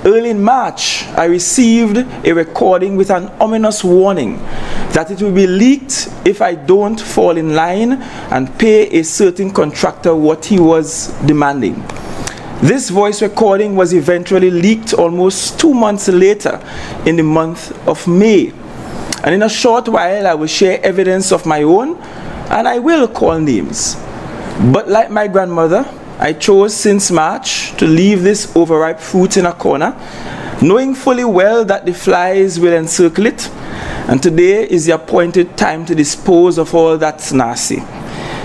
Early in March, I received a recording with an ominous warning that it will be leaked if I don't fall in line and pay a certain contractor what he was demanding. This voice recording was eventually leaked almost 2 months later in the month of May. And in a short while, I will share evidence of my own, and I will call names. But like my grandmother, I chose since March to leave this overripe fruit in a corner, knowing fully well that the flies will encircle it, and today is the appointed time to dispose of all that's nasty,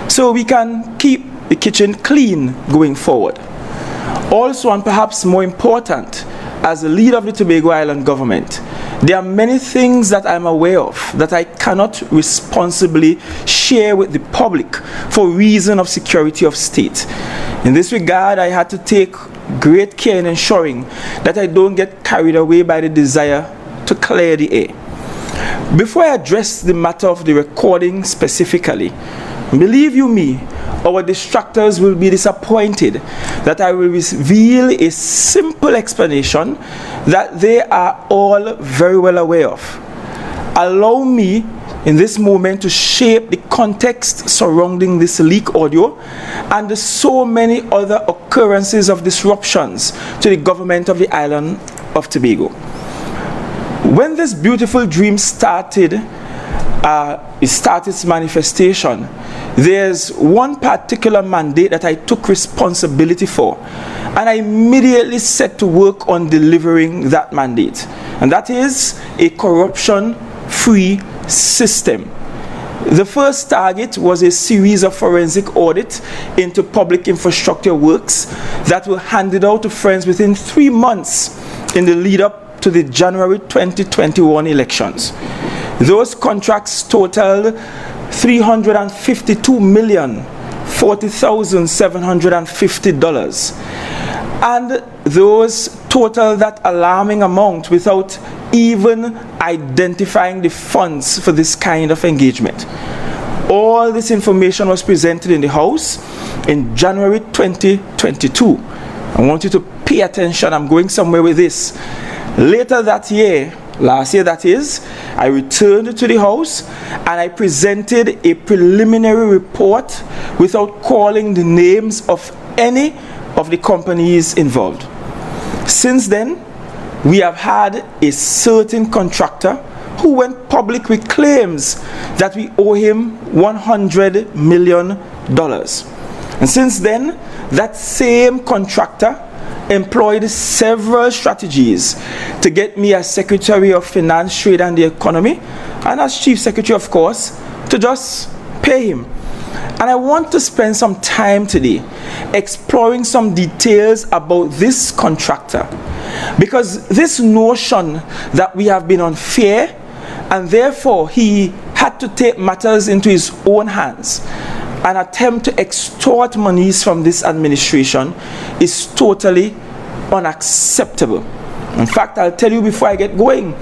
so we can keep the kitchen clean going forward. Also, and perhaps more important, as the leader of the Tobago Island government, there are many things that I'm aware of that I cannot responsibly share with the public for reason of security of state. In this regard, I had to take great care in ensuring that I don't get carried away by the desire to clear the air. Before I address the matter of the recording specifically, believe you me, our distractors will be disappointed that I will reveal a simple explanation that they are all very well aware of. Allow me in this moment to shape the context surrounding this leak audio and the so many other occurrences of disruptions to the government of the island of Tobago. When this beautiful dream started its manifestation, there's one particular mandate that I took responsibility for, and I immediately set to work on delivering that mandate, and that is a corruption-free system. The first target was a series of forensic audits into public infrastructure works that were handed out to friends within 3 months in the lead up to the January 2021 elections. Those contracts totaled $352,040,750, and those total that alarming amount without even identifying the funds for this kind of engagement. All this information was presented in the House in January 2022. I want you to pay attention. I'm going somewhere with this. Later that year, last year that is, I returned to the House and I presented a preliminary report without calling the names of any of the companies involved. Since then, we have had a certain contractor who went public with claims that we owe him $100 million. And since then, that same contractor employed several strategies to get me as Secretary of Finance, Trade and the Economy, and as Chief Secretary, of course, to just pay him. And I want to spend some time today exploring some details about this contractor, because this notion that we have been unfair and therefore he had to take matters into his own hands and attempt to extort monies from this administration is totally unacceptable. In fact, I'll tell you before I get going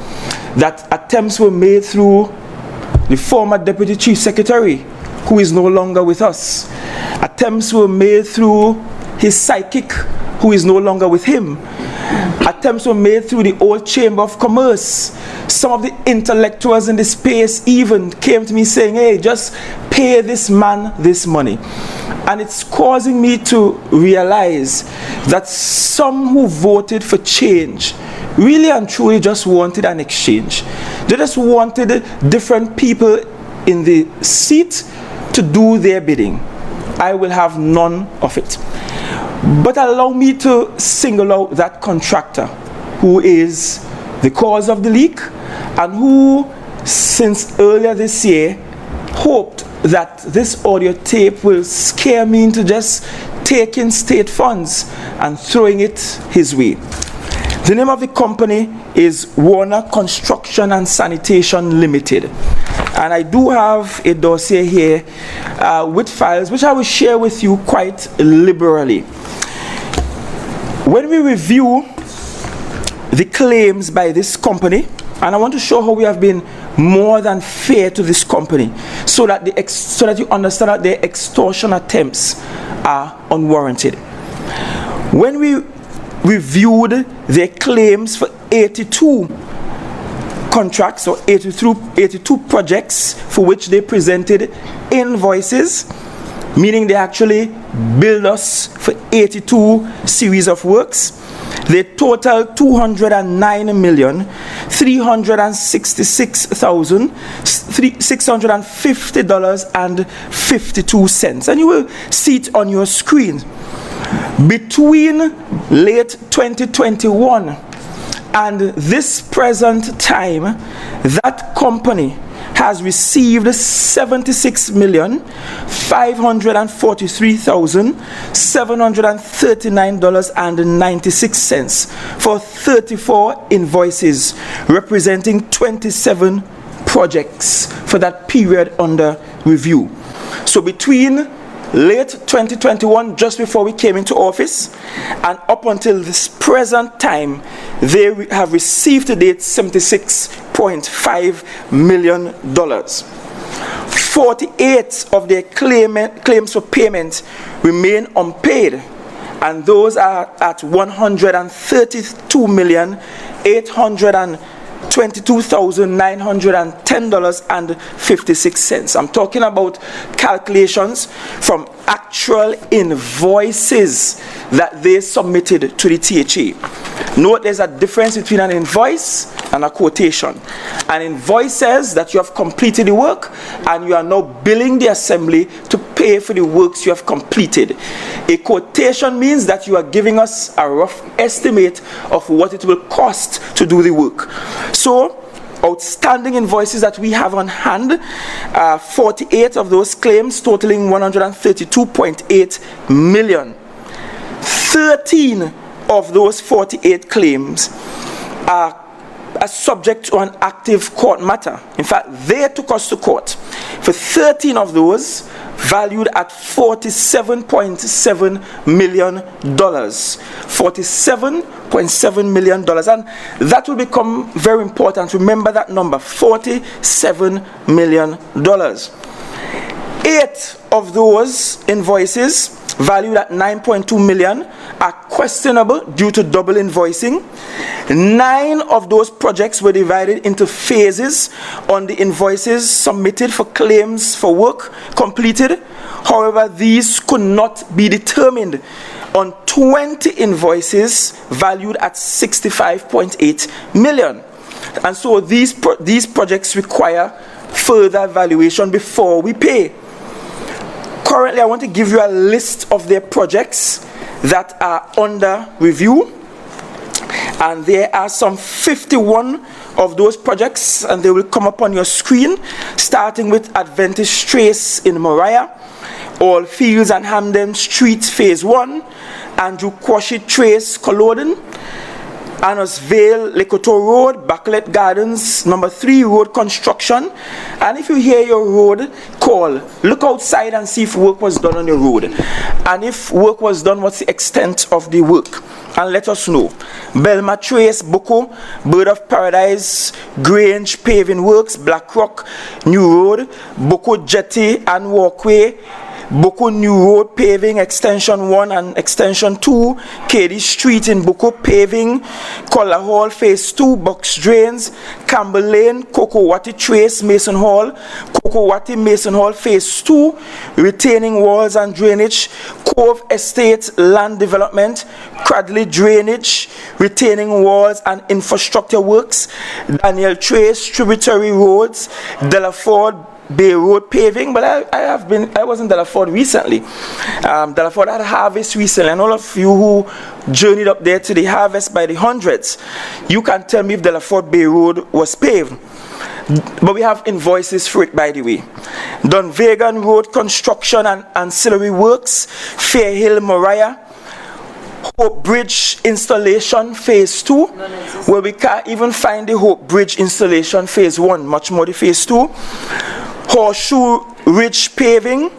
that attempts were made through the former Deputy Chief Secretary, who is no longer with us. Attempts were made through his psychic, who is no longer with him. Attempts were made through the old Chamber of Commerce. Some of the intellectuals in the space even came to me saying, hey, just pay this man this money. And it's causing me to realize that some who voted for change really and truly just wanted an exchange. They just wanted different people in the seat to do their bidding. I will have none of it. But allow me to single out that contractor who is the cause of the leak and who, since earlier this year, hoped that this audio tape will scare me into just taking state funds and throwing it his way. The name of the company is Warner Construction and Sanitation Limited. And I do have a dossier here with files which I will share with you quite liberally. When we review the claims by this company, and I want to show how we have been more than fair to this company so that you understand that their extortion attempts are unwarranted. When we reviewed their claims for 82 contracts or 82 projects for which they presented invoices, meaning they actually billed us for 82 series of works. They total $209,366,650.52, and you will see it on your screen. Between late 2021 and this present time, that company has received $76,543,739.96 for 34 invoices, representing 27 projects for that period under review. So between late 2021, just before we came into office, and up until this present time, they have received to date $76.5 million. 48 of their claims for payment remain unpaid, and those are at $132,822,910.56. I'm talking about calculations from actual invoices that they submitted to the THA. Note there's a difference between an invoice and a quotation. An invoice says that you have completed the work and you are now billing the assembly to pay for the works you have completed. A quotation means that you are giving us a rough estimate of what it will cost to do the work. So, outstanding invoices that we have on hand, 48 of those claims totaling $132.8 million. 13 of those 48 claims are subject to an active court matter. In fact, they took us to court for 13 of those, valued at $47.7 million. $47.7 million. And that will become very important. Remember that number, $47 million. 8 of those invoices, valued at $9.2 million, are questionable due to double invoicing. 9 of those projects were divided into phases on the invoices submitted for claims for work completed. However, these could not be determined on 20 invoices valued at $65.8 million. And so these projects require further evaluation before we pay. Currently, I want to give you a list of their projects that are under review. And there are some 51 of those projects, and they will come up on your screen, starting with Adventist Trace in Moriah, All Fields and Hamden Street Phase 1, Andrew Quashie Trace, Culloden, Annos Vale, Lekoto Road, Backlet Gardens, number 3 road construction. And if you hear your road call, look outside and see if work was done on your road. And if work was done, what's the extent of the work? And let us know. Belma Trace, Boko, Bird of Paradise, Grange Paving Works, Black Rock, New Road, Boko Jetty and Walkway, Boko New Road Paving, Extension 1 and Extension 2, Cady Street in Boko Paving, Collar Hall Phase 2, Box Drains, Campbell Lane, Kokowati Trace, Mason Hall, Kokowati Mason Hall Phase 2, Retaining Walls and Drainage, Cove Estate Land Development, Cradley Drainage, Retaining Walls and Infrastructure Works, Daniel Trace, Tributary Roads, Delaford Bay Road Paving. But I was in Delaford recently. Delaford had a harvest recently, and all of you who journeyed up there to the harvest by the hundreds, you can tell me if Delaford Bay Road was paved. But we have invoices for it, by the way. Dunvegan Road Construction and Ancillary Works, Fairhill Moriah, Hope Bridge Installation Phase 2, where we can't even find the Hope Bridge Installation Phase 1, much more the Phase 2. Horseshoe Ridge Paving,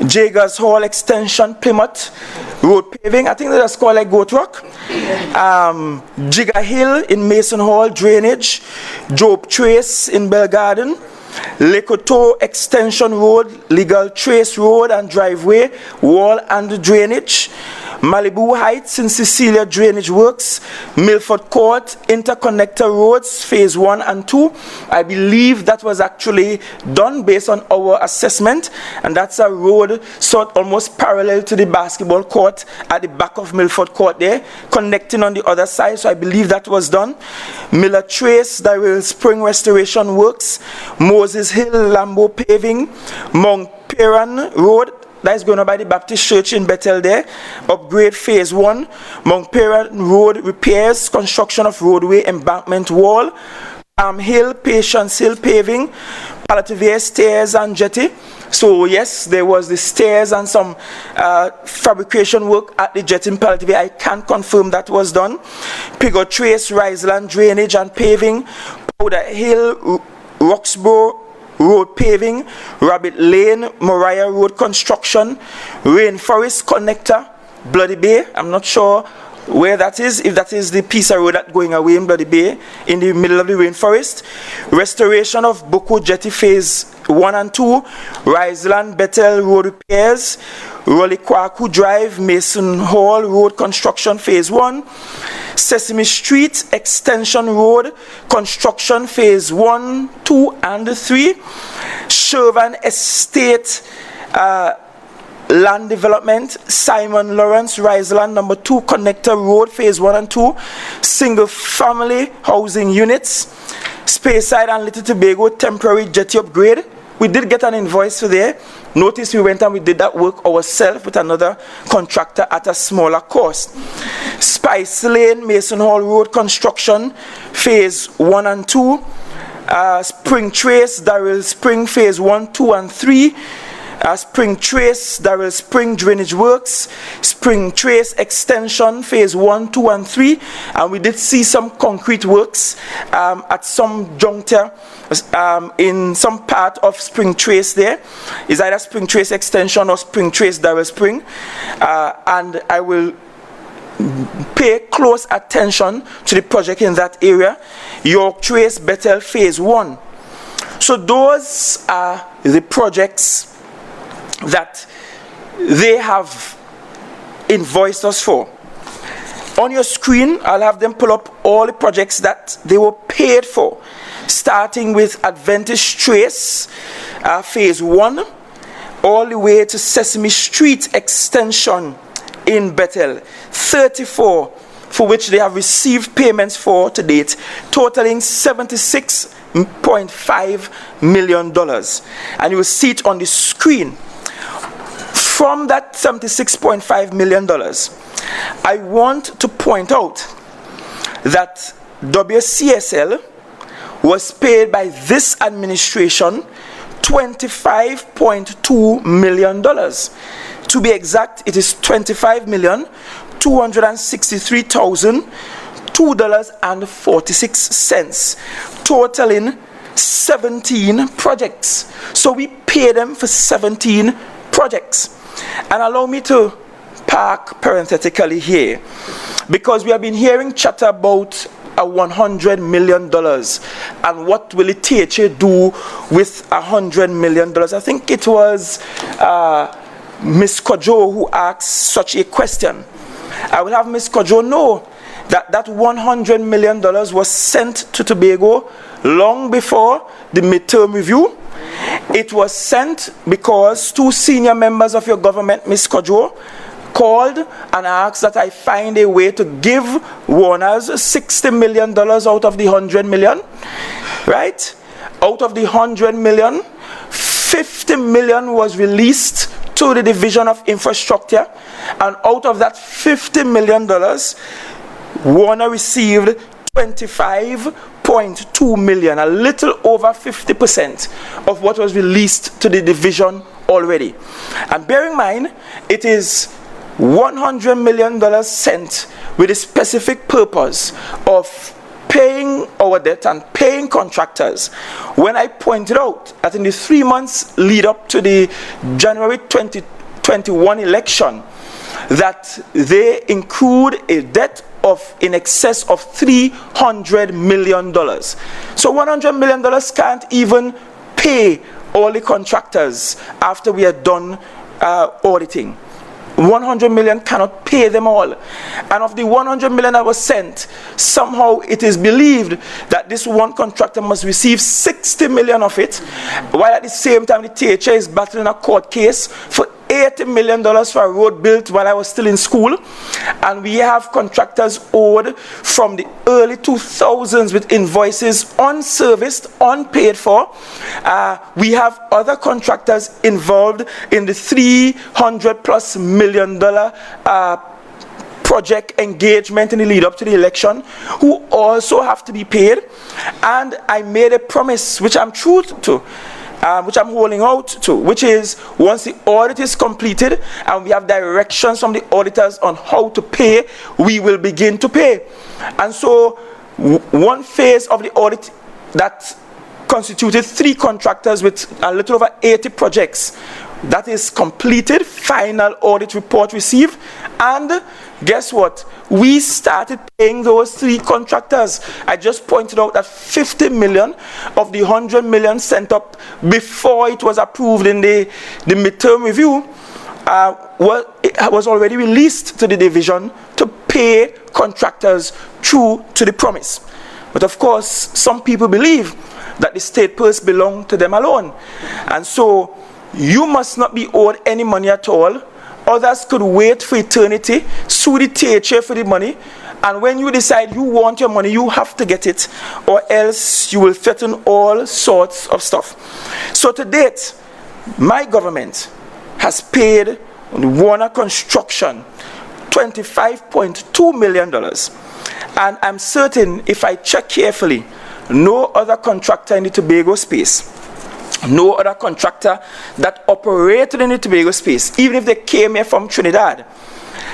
Jaggers Hall Extension, Plymouth Road Paving, I think that's called like Goat Rock. Jigger Hill in Mason Hall Drainage, Job Trace in Bell Garden, Lekoto Extension Road, Legal Trace Road and Driveway, Wall and Drainage, Malibu Heights in Cecilia Drainage Works, Milford Court, Interconnector Roads, Phase 1 and 2. I believe that was actually done based on our assessment, and that's a road sort almost parallel to the basketball court at the back of Milford Court there, connecting on the other side, so I believe that was done. Miller Trace, Darrell Spring Restoration Works, Moses Hill, Lambo Paving, Mount Peran Road, that is going on by the Baptist Church in Bethel there. Upgrade Phase 1. Mount Peran Road repairs, construction of roadway embankment wall. Hill, Patience Hill paving, Palatine stairs and jetty. So yes, there was the stairs and some fabrication work at the jetty in Palatine. I can confirm that was done. Piggot Trace, Riseland drainage and paving. Powder Hill, Roxborough Road paving, Rabbit Lane, Moriah Road construction, Rainforest Connector, Bloody Bay. I'm not sure where that is, if that is the piece of road that's going away in Bloody Bay, in the middle of the rainforest. Restoration of Boko Jetty Phase 1 and 2, Riseland Bethel Road repairs, Rolikwaku Drive, Mason Hall Road construction Phase 1, Sesame Street Extension Road construction Phase 1, 2 and 3, Shervan Estate Land Development, Simon Lawrence Riseland number 2 Connector Road Phase 1 and 2, Single Family Housing Units, Speyside and Little Tobago Temporary Jetty Upgrade. We did get an invoice for there. Notice we went and we did that work ourselves with another contractor at a smaller cost. Spice Lane, Mason Hall Road construction, Phase 1 and 2. Spring Trace, Darrell Spring, Phase 1, 2 and 3. Spring Trace, Darrell Spring Drainage Works, Spring Trace Extension, Phase 1, 2 and 3. And we did see some concrete works at some juncture in some part of Spring Trace there. It's either Spring Trace Extension or Spring Trace Darrell Spring. And I will pay close attention to the project in that area. York Trace Bethel Phase 1. So those are the projects that they have invoiced us for. On your screen, I'll have them pull up all the projects that they were paid for, starting with Adventist Trace, Phase 1, all the way to Sesame Street Extension in Bethel, 34, for which they have received payments for to date, totaling $76.5 million. And you will see it on the screen. From that $76.5 million, I want to point out that WCSL was paid by this administration $25.2 million. To be exact, it is $25,263,002.46, totaling 17 projects. So we pay them for 17 projects. And allow me to park parenthetically here, because we have been hearing chatter about $100 million and what will it take to do with $100 million. I think it was Ms. Kojo who asked such a question. I will have Ms. Kojo know that that $100 million was sent to Tobago long before the midterm review. It was sent because 2 senior members of your government, Ms. Kojo, called and asked that I find a way to give Warners $60 million out of the $100 million, right? Out of the $100 million, $50 million was released to the Division of Infrastructure, and out of that $50 million, Warner received $25.2 million, a little over 50% of what was released to the division already. And bear in mind, it is $100 million sent with a specific purpose of paying our debt and paying contractors. When I pointed out that in the 3 months lead up to the January 2021 election, that they include a debt of in excess of $300 million. So $100 million can't even pay all the contractors after we are done auditing. 100 million cannot pay them all. And of the 100 million that was sent, somehow it is believed that this one contractor must receive 60 million of it, while at the same time the THA is battling a court case for $80 million for a road built while I was still in school. And we have contractors owed from the early 2000s with invoices unserviced, unpaid for. We have other contractors involved in the $300+ million project engagement in the lead up to the election, who also have to be paid. And I made a promise, which I'm true to, which I'm holding out to, which is once the audit is completed and we have directions from the auditors on how to pay, we will begin to pay. And so one phase of the audit that constituted 3 contractors with a little over 80 projects, that is completed, final audit report received, and guess what? We started paying those 3 contractors. I just pointed out that 50 million of the 100 million sent up before it was approved in the midterm review was already released to the division to pay contractors through to the promise. But of course, some people believe that the state purse belongs to them alone. And so you must not be owed any money at all. Others could wait for eternity, sue the THA for the money, and when you decide you want your money, you have to get it, or else you will threaten all sorts of stuff. So to date, my government has paid Warner Construction $25.2 million. And I'm certain, if I check carefully, no other contractor in the Tobago space, no other contractor that operated in the Tobago space, even if they came here from Trinidad,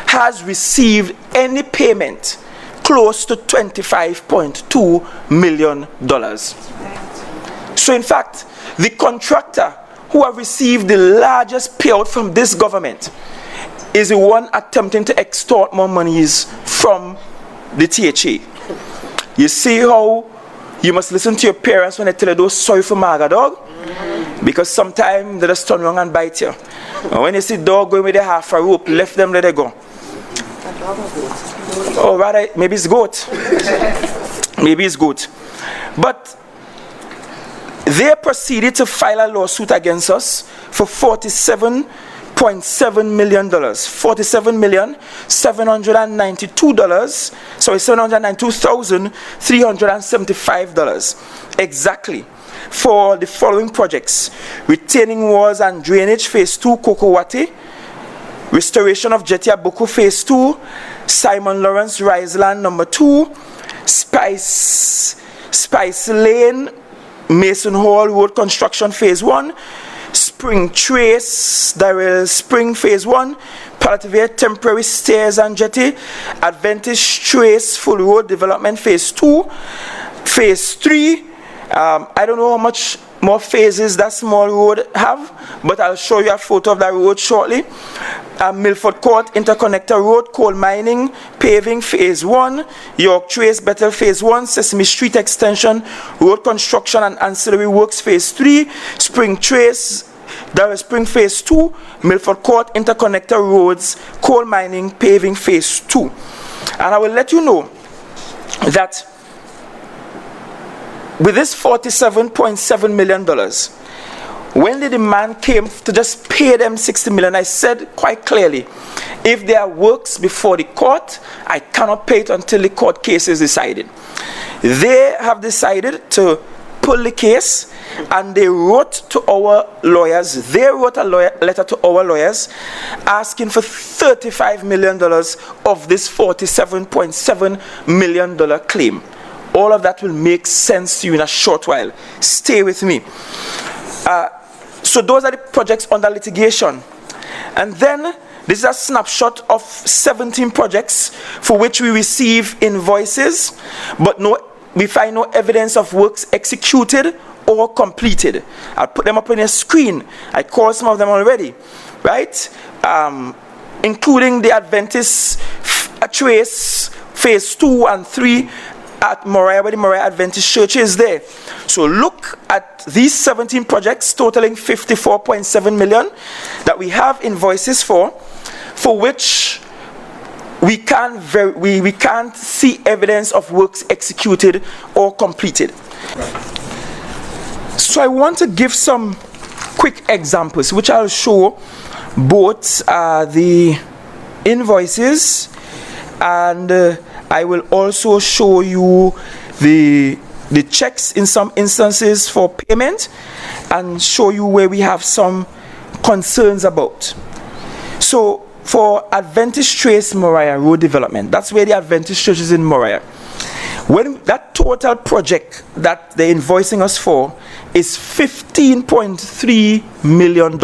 has received any payment close to $25.2 million. So in fact, the contractor who have received the largest payout from this government is the one attempting to extort more monies from the THA. You see how you must listen to your parents when they tell you those sorry for Maga dog? Because sometimes they just turn around and bite you. And when you see dog going with a half a rope, left them, let it go. Oh, rather, maybe it's goat. Maybe it's goat. But they proceeded to file a lawsuit against us for $47.7 million. $792,375 exactly for the following projects: retaining walls and drainage phase 2 Kokowati, restoration of Jetty Abuku phase 2, Simon Lawrence Riseland number 2, Spice Lane Mason Hall Road construction phase 1, Spring Trace Darrell Spring phase 1, Palliative temporary stairs and jetty, Adventist Trace Full Road development phase 2, phase 3. I don't know how much more phases that small road have, but I'll show you a photo of that road shortly. Milford Court Interconnector Road, coal mining, paving phase 1, York Trace Bethel phase 1, Sesame Street extension, road construction and ancillary works phase 3, Spring Trace, Darrell Spring phase 2, Milford Court Interconnector Roads, coal mining, paving phase 2. And I will let you know that with this $47.7 million, when the demand came to just pay them $60 million, I said quite clearly, if there are works before the court, I cannot pay it until the court case is decided. They have decided to pull the case, and they wrote to our lawyers, letter to our lawyers asking for $35 million of this $47.7 million claim. All of that will make sense to you in a short while. Stay with me. So those are the projects under litigation. And then this is a snapshot of 17 projects for which we receive invoices, but we find no evidence of works executed or completed. I'll put them up on your screen. I called some of them already, right? Including the Adventist Trace phase 2 and 3 at Moriah, where the Moriah Adventist Church is there. So look at these 17 projects totaling $54.7 million that we have invoices for for which we can't see evidence of works executed or completed. So I want to give some quick examples, which I'll show both the invoices, and I will also show you the checks in some instances for payment, and show you where we have some concerns about. So for Adventist Trace Moriah Road Development, that's where the Adventist Church is in Moriah. When that total project that they're invoicing us for is $15.3 million.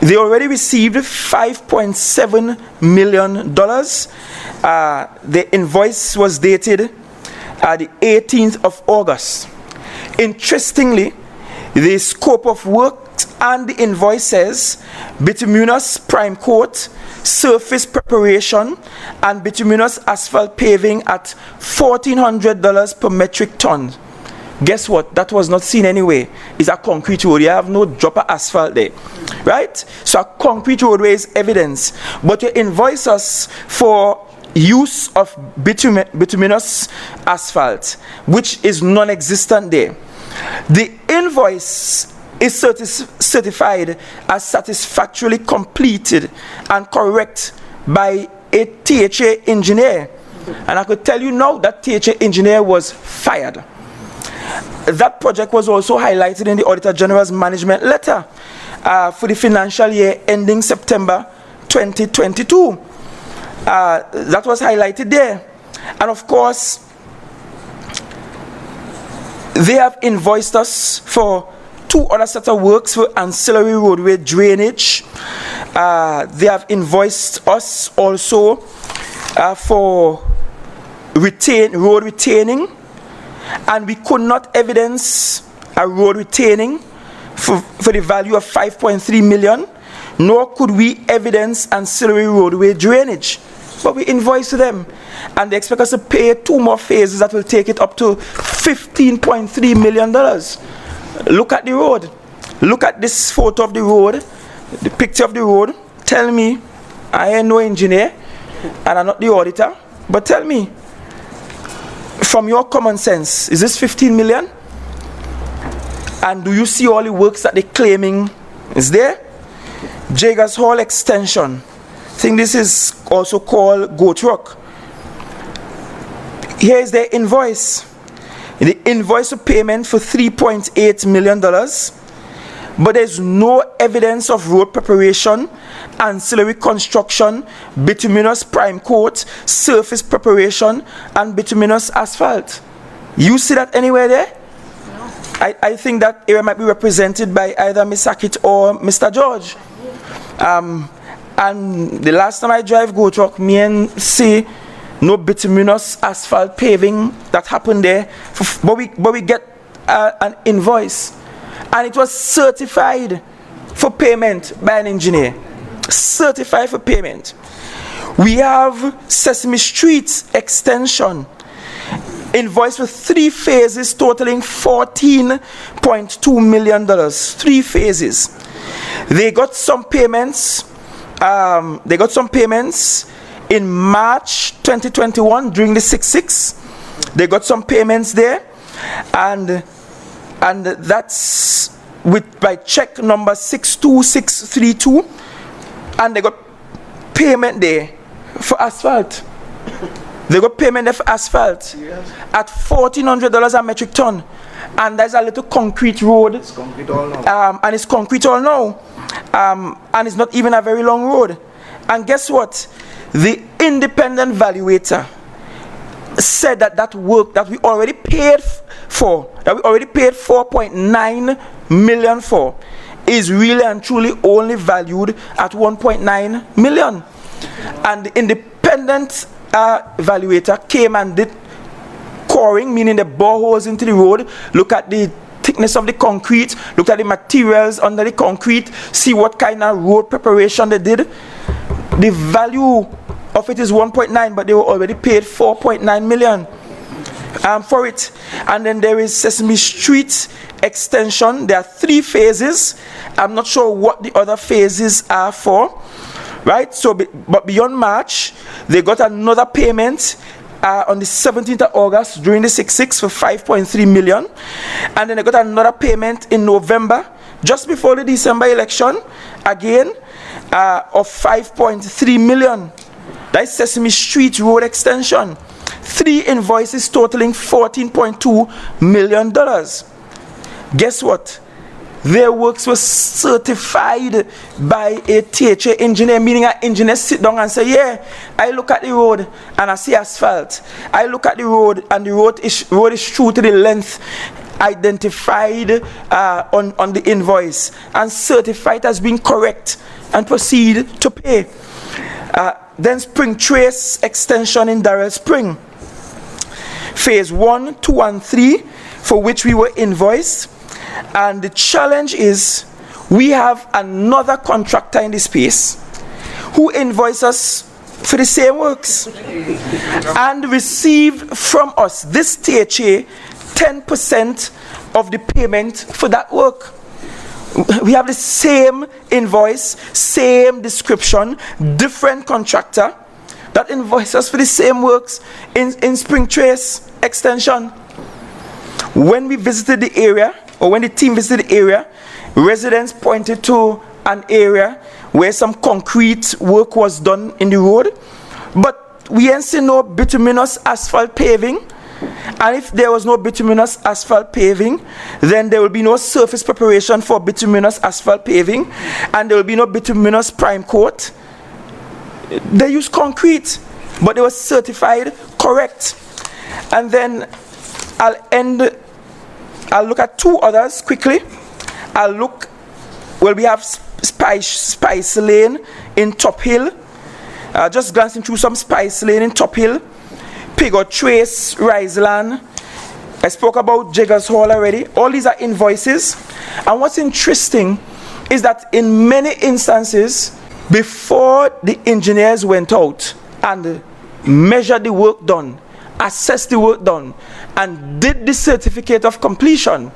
They already received $5.7 million. The invoice was dated the 18th of August. Interestingly, the scope of work and the invoice says bituminous prime coat, surface preparation, and bituminous asphalt paving at $1,400 per metric ton. Guess what? That was not seen anyway. It's a concrete road. You have no drop of asphalt there, right? So a concrete roadway is evidence. But you invoice us for use of bituminous asphalt, which is non-existent there. The invoice is certified as satisfactorily completed and correct by a THA engineer. And I could tell you now that THA engineer was fired. That project was also highlighted in the Auditor General's management letter for the financial year ending September 2022. That was highlighted there. And of course, they have invoiced us for 2 other set of works for ancillary roadway drainage. They have invoiced us also for road retaining, and we could not evidence a road retaining for the value of $5.3 million, nor could we evidence ancillary roadway drainage. But we invoiced them, and they expect us to pay 2 more phases that will take it up to $15.3 million. Look at the road. Look at this photo of the road, the picture of the road. Tell me, I am no engineer, and I'm not the auditor, but tell me, from your common sense, is this 15 million? And do you see all the works that they're claiming is there? Jaggers Hall extension. I think this is also called Goat Rock. Here is their invoice. The invoice of payment for $3.8 million, but there's no evidence of road preparation, ancillary construction, bituminous prime coat, surface preparation, and bituminous asphalt. You see that anywhere there? No. I think that area might be represented by either Ms. Sackett or Mr. George. And the last time I drive Goat Rock, me and see no bituminous asphalt paving that happened there, but we get an invoice, and it was certified for payment by an engineer. Certified for payment. We have Sesame Street extension, invoice for 3 phases totaling $14.2 million. 3 phases. They got some payments. In March 2021 during the 6/6. They got some payments there, and that's by check number 62632, and they got payment there for asphalt. They got payment there for asphalt at $1,400 a metric ton, and there's a little concrete road. It's concrete all now. And it's concrete all now, and it's not even a very long road. And guess what? The independent valuator said that work that we already paid for, that we already paid $4.9 million for, is really and truly only valued at $1.9 million. And the independent valuator came and did coring, meaning the boreholes into the road, look at the thickness of the concrete, look at the materials under the concrete, see what kind of road preparation they did. The value of it is 1.9, but they were already paid 4.9 million for it. And then there is Sesame Street extension. There are 3 phases. I'm not sure what the other phases are for, right? So, but beyond March, they got another payment on the 17th of August during the 6/6 for 5.3 million. And then they got another payment in November, just before the December election, again, of 5.3 million. That's Sesame Street Road Extension. 3 invoices totaling $14.2 million. Guess what? Their works were certified by a THA engineer, meaning an engineer sit down and say, yeah, I look at the road and I see asphalt. I look at the road and the road is true to the length identified on the invoice and certified as being correct and proceed to pay. Then Spring Trace Extension in Darrell Spring. Phase 1, 2, and 3, for which we were invoiced. And the challenge is, we have another contractor in the space who invoiced us for the same works and received from us, this THA, 10% of the payment for that work. We have the same invoice, same description, different contractor that invoiced us for the same works in Spring Trace Extension. When we visited the area, or when the team visited the area, residents pointed to an area where some concrete work was done in the road, but we ain't seen no bituminous asphalt paving. And if there was no bituminous asphalt paving, then there will be no surface preparation for bituminous asphalt paving, and there will be no bituminous prime coat. They use concrete, but they were certified correct. And then I'll look at 2 others quickly. We have Spice Lane in Top Hill. Just glancing through some Spice Lane in Top Hill. Piggot Trace, Riseland. I spoke about Jiggers Hall already. All these are invoices. And what's interesting is that in many instances, before the engineers went out and measured the work done, assessed the work done, and did the certificate of completion,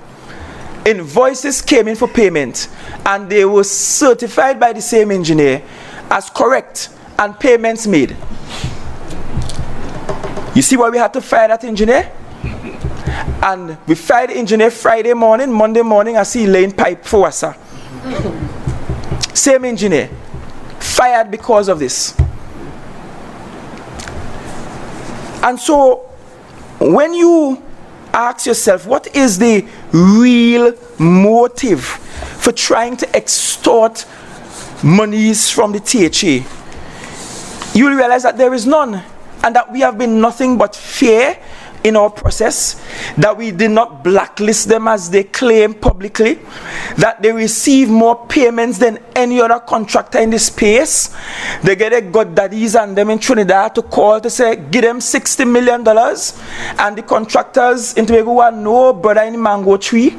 invoices came in for payment, and they were certified by the same engineer as correct, and payments made. You see why we had to fire that engineer? And we fired the engineer Friday morning. Monday morning, I see laying pipe for Wassa. Same engineer. Fired because of this. And so, when you ask yourself, what is the real motive for trying to extort monies from the THA? You will realize that there is none, and that we have been nothing but fair in our process, that we did not blacklist them as they claim publicly, that they receive more payments than any other contractor in the space. They get a godaddies and them in Trinidad to call to say, give them $60 million, and the contractors in Tobago have no brother in the mango tree,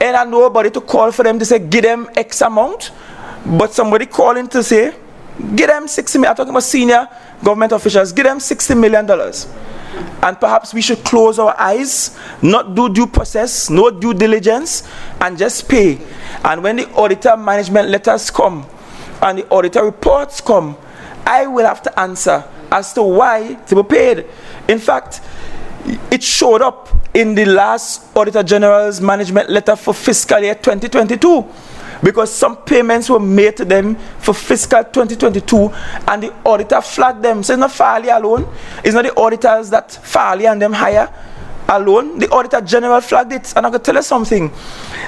and have nobody to call for them to say, give them X amount, but somebody calling to say, give them $60 million, I'm talking about senior government officials, give them $60 million. And perhaps we should close our eyes, not do due process, no due diligence, and just pay. And when the auditor management letters come and the auditor reports come, I will have to answer as to why they were paid. In fact, it showed up in the last Auditor General's management letter for fiscal year 2022. Because some payments were made to them for fiscal 2022, and the auditor flagged them. So it's not Farley alone. It's not the auditors that Farley and them hire alone. The Auditor General flagged it. And I'm going to tell you something.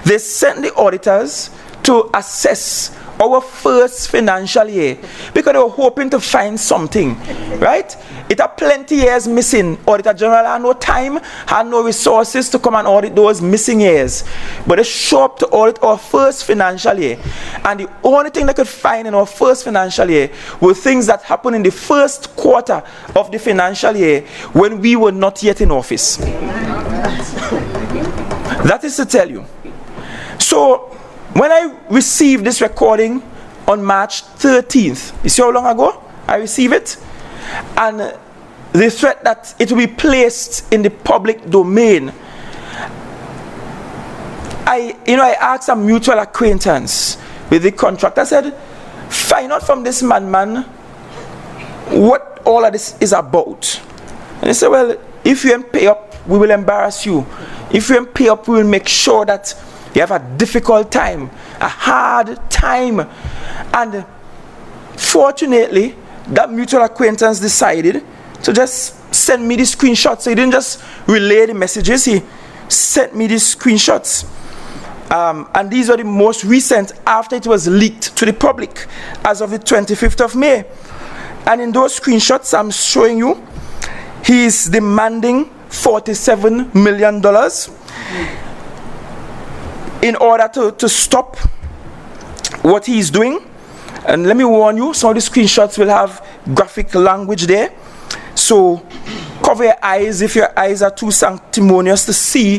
They sent the auditors to assess our first financial year because they were hoping to find something, right? It had plenty years missing. Auditor General had no time, had no resources to come and audit those missing years. But they showed up to audit our first financial year. And the only thing they could find in our first financial year were things that happened in the first quarter of the financial year when we were not yet in office. That is to tell you. So, when I received this recording on March 13th, you see how long ago I received it? And the threat that it will be placed in the public domain, I asked a mutual acquaintance with the contractor. I said, find out from this man, what all of this is about. And he said, well, if you don't pay up, we will embarrass you. If you don't pay up, we will make sure that you have a difficult time, a hard time. And fortunately, that mutual acquaintance decided to just send me the screenshots. So he didn't just relay the messages, he sent me the screenshots. And these are the most recent after it was leaked to the public as of the 25th of May. And in those screenshots I'm showing you, he is demanding $47 million in order to stop what he's doing. And let me warn you, some of the screenshots will have graphic language there. So cover your eyes if your eyes are too sanctimonious to see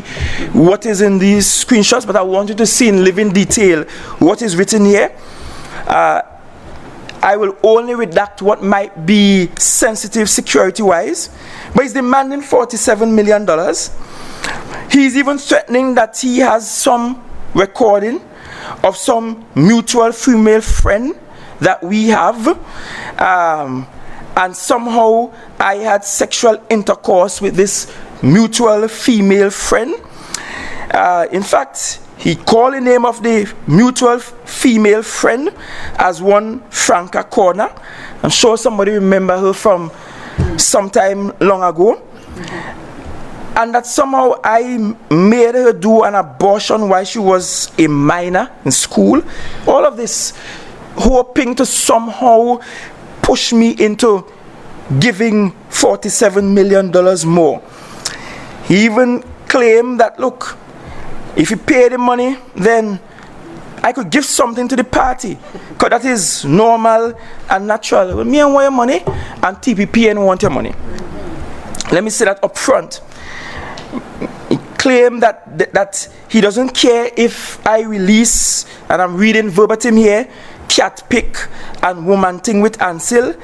what is in these screenshots, but I want you to see in living detail what is written here. I will only redact what might be sensitive security-wise, but he's demanding $47 million. He's even threatening that he has some recording of some mutual female friend that we have, and somehow I had sexual intercourse with this mutual female friend. In fact, he called the name of the mutual female friend as one Franca Corner. I'm sure somebody remember her from some time long ago. And that somehow I made her do an abortion while she was a minor in school. All of this hoping to somehow push me into giving $47 million more. He even claimed that, look, if you pay the money, then I could give something to the party, because that is normal and natural. Well, me and want your money, and TPP and want your money. Let me say that up front. He claimed that he doesn't care if I release, and I'm reading verbatim here, cat pick and woman thing with Ansel.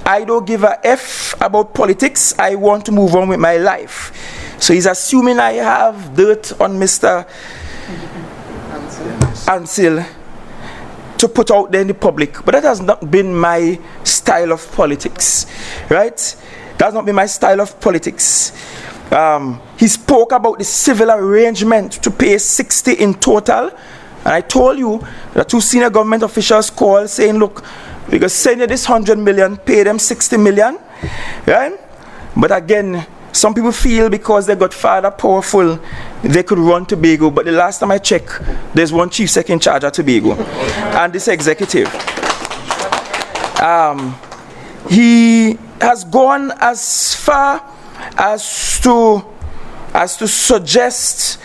I don't give a F about politics. I want to move on with my life. So he's assuming I have dirt on Mr. Ansel to put out there in the public. But that has not been my style of politics, right? That's not been my style of politics. He spoke about the civil arrangement to pay 60 in total. And I told you that two senior government officials called saying, look, we can send you this 100 million, pay them 60 million, right? But again, some people feel because they got father powerful, they could run Tobago. But the last time I checked, there's one chief sec in charge of Tobago, and this executive. He has gone as far as to suggest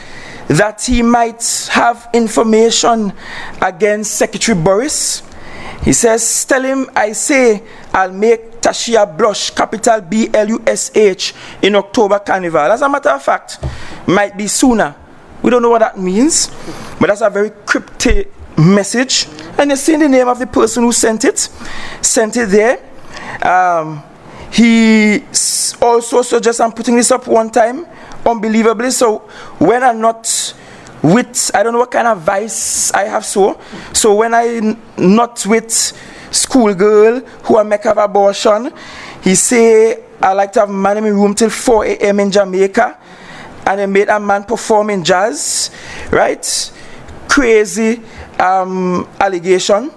that he might have information against Secretary Boris. He says, tell him I say I'll make Tashia blush, capital BLUSH, in October Carnival. As a matter of fact, might be sooner. We don't know what that means, but that's a very cryptic message. And you see the name of the person who sent it there. He also suggests, I'm putting this up one time, unbelievably, so when I'm not with, I don't know what kind of vice I have, so when I'm not with schoolgirl who I make have abortion, he say I like to have man in my room till 4 a.m. in Jamaica, and they made a man perform in jazz, right? Crazy allegation.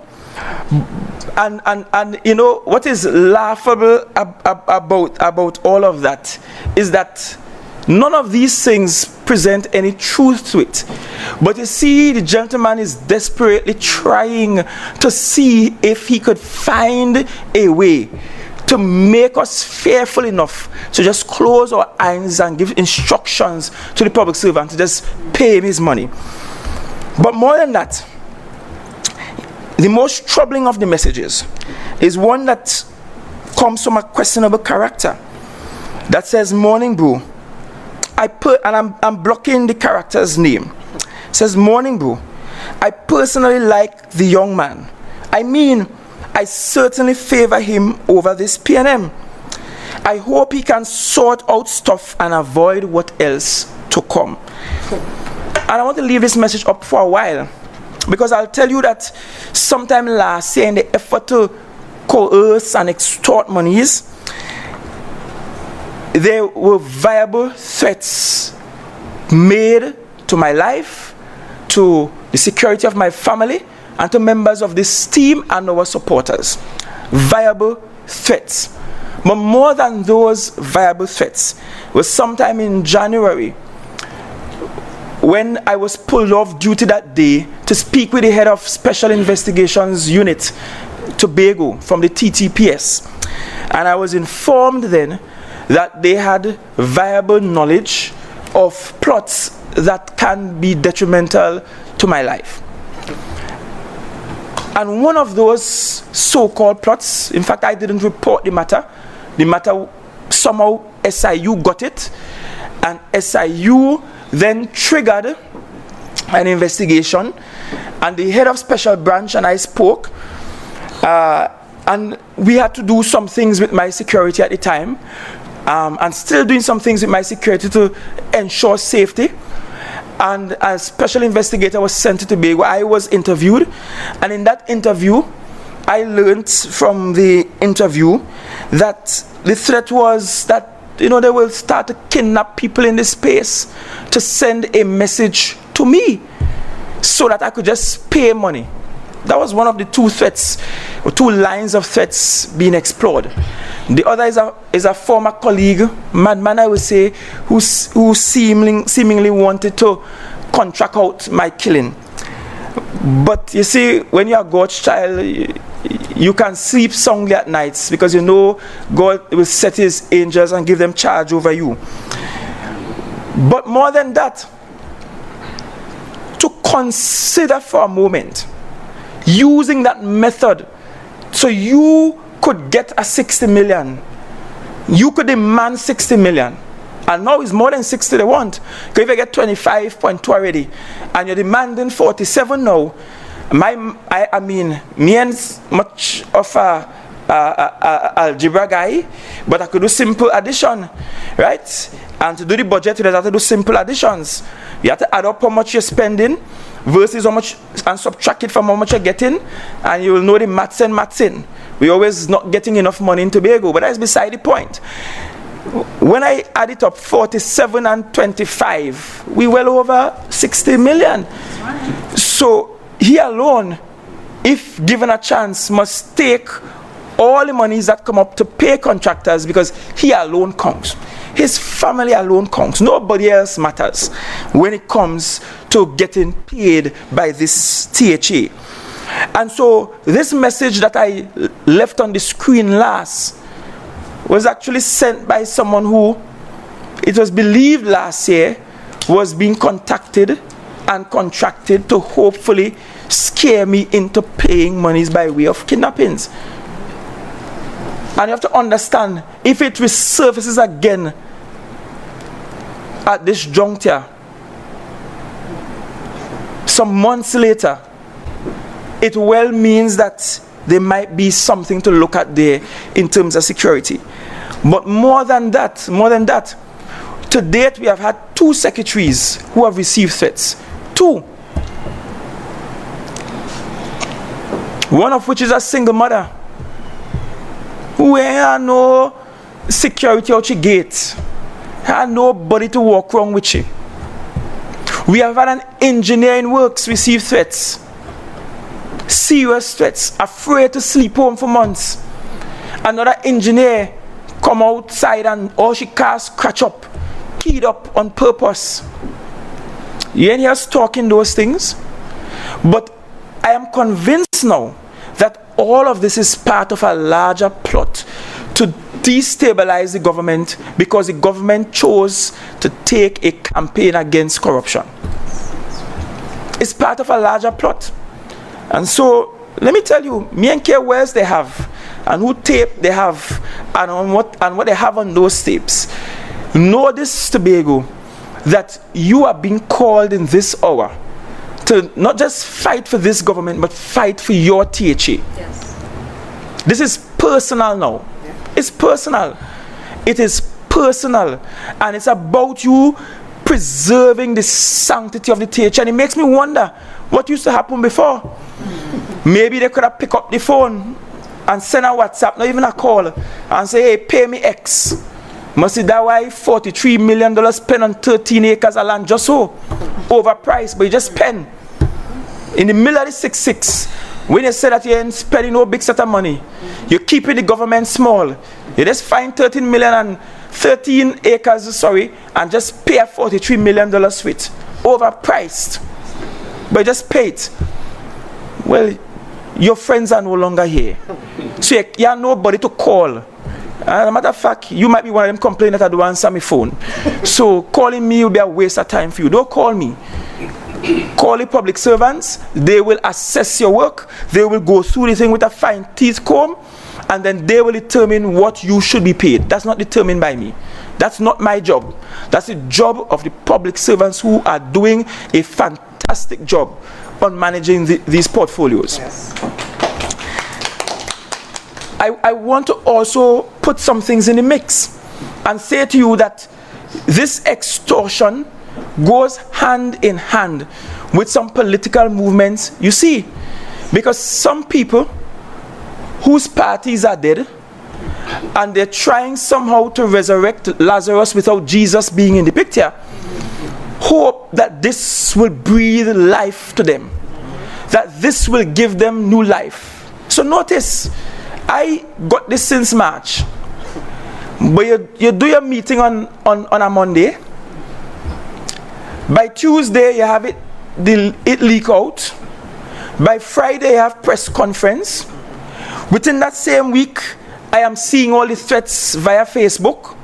And you know what is laughable about all of that is that none of these things present any truth to it. But you see, the gentleman is desperately trying to see if he could find a way to make us fearful enough to just close our eyes and give instructions to the public servant to just pay him his money. But more than that, the most troubling of the messages is one that comes from a questionable character that says, morning bro. I'm blocking the character's name. It says, morning bro. I personally like the young man. I mean, I certainly favor him over this PNM. I hope he can sort out stuff and avoid what else to come. And I want to leave this message up for a while. Because I'll tell you that sometime last year, in the effort to coerce and extort monies, there were viable threats made to my life, to the security of my family, and to members of this team and our supporters. Viable threats. But more than those viable threats was sometime in January when I was pulled off duty that day to speak with the head of Special Investigations Unit, Tobago, from the TTPS. And I was informed then that they had viable knowledge of plots that can be detrimental to my life. And one of those so-called plots, in fact, I didn't report the matter. The matter, somehow SIU got it, and SIU then triggered an investigation, and the head of special branch and I spoke, and we had to do some things with my security at the time, and still doing some things with my security to ensure safety. And a special investigator was sent to Tobago. I was interviewed, and in that interview, I learned from the interview that the threat was that, they will start to kidnap people in this space to send a message to me so that I could just pay money. That was one of the two threats, or two lines of threats being explored. The other is a former colleague, madman I would say, who seemingly wanted to contract out my killing. But you see, when you're God's child, you can sleep soundly at nights because you know God will set his angels and give them charge over you. But more than that, to consider for a moment using that method so you could get a 60 million. You could demand 60 million. And now it's more than 60 they want. Because if you get 25.2 already, and you're demanding 47 now, I mean, me ain't much of a algebra guy, but I could do simple addition, right? And to do the budget, you have to do simple additions. You have to add up how much you're spending versus how much, and subtract it from how much you're getting, and you will know the maths in. We're always not getting enough money in Tobago, but that's beside the point. When I add it up, 47 and 25, we well over 60 million. So he alone, if given a chance, must take all the monies that come up to pay contractors, because he alone counts. His family alone counts. Nobody else matters when it comes to getting paid by this THA. And so this message that I left on the screen last was actually sent by someone who, it was believed last year, was being contacted and contracted to hopefully scare me into paying monies by way of kidnappings. And you have to understand, if it resurfaces again at this juncture, some months later, it well means that there might be something to look at there in terms of security. But more than that, to date we have had 2 secretaries who have received threats. 2. One of which is a single mother who had no security out your gate, had nobody to walk around with you. We have had an engineer in works receive threats. Serious threats, afraid to sleep home for months. Another engineer come outside and all she car scratch up, keyed up on purpose. You ain't here talking those things, but I am convinced now that all of this is part of a larger plot to destabilize the government, because the government chose to take a campaign against corruption. It's part of a larger plot. And so, let me tell you, me and care where they have, and who tape they have, and on what they have on those tapes. Know this, Tobago, that you are being called in this hour to not just fight for this government, but fight for your THA. Yes. This is personal now. Yeah. It's personal. It is personal. And it's about you preserving the sanctity of the TH. And it makes me wonder what used to happen before. Maybe they could have picked up the phone and send a WhatsApp, not even a call, and say, hey, pay me X. Must see that why $43 million spent on 13 acres of land just so overpriced, but you just spend in the middle of the 6-6. When you say that you ain't spending no big set of money, you're keeping the government small. You just find 13 acres, and just pay a $43 million suite. Overpriced. But just pay it. Well, your friends are no longer here. So you have nobody to call. As a matter of fact, you might be one of them complaining that I don't answer my phone. So calling me will be a waste of time for you. Don't call me. Call the public servants. They will assess your work. They will go through the thing with a fine teeth comb, and then they will determine what you should be paid. That's not determined by me. That's not my job. That's the job of the public servants who are doing a fantastic job on managing these portfolios. Yes. I want to also put some things in the mix and say to you that this extortion goes hand in hand with some political movements, you see, because some people whose parties are dead and they're trying somehow to resurrect Lazarus without Jesus being in the picture, hope that this will breathe life to them, that this will give them new life. So notice, I got this since March, but you do your meeting on a Monday. By Tuesday, you have it leak out. By Friday, you have press conference. Within that same week, I am seeing all the threats via Facebook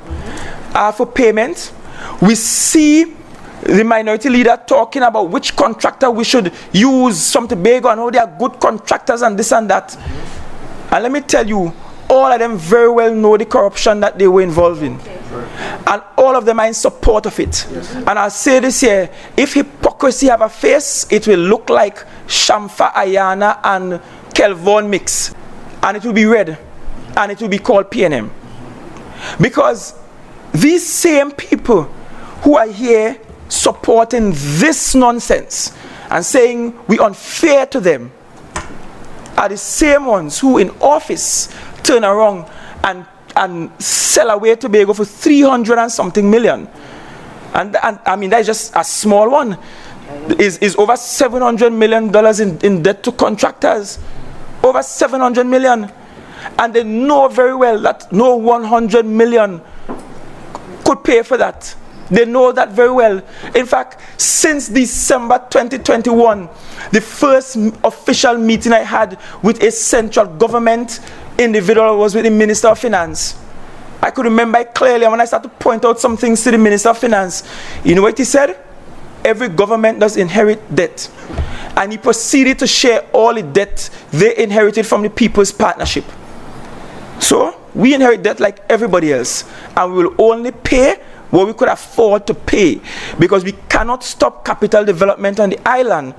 for payment. We see the minority leader talking about which contractor we should use, some Tobago, and how they are good contractors and this and that. And let me tell you, all of them very well know the corruption that they were involved in. And all of them are in support of it. And I'll say this here, if hypocrisy have a face, it will look like Shamfa Ayana and Kelvon mix. And it will be red. And it will be called PNM. Because these same people who are here supporting this nonsense and saying we unfair to them are the same ones who in office turn around and sell away Tobago for 300 and something million. And I mean, that's just a small one. Is over $700 million in debt to contractors. Over 700 million. And they know very well that no 100 million could pay for that. They know that very well. In fact, since December 2021, the first official meeting I had with a central government individual was with the Minister of Finance. I could remember it clearly, and when I started to point out some things to the Minister of Finance, you know what he said? Every government does inherit debt. And he proceeded to share all the debt they inherited from the People's Partnership. So, we inherit debt like everybody else, and we will only pay what we could afford to pay, because we cannot stop capital development on the island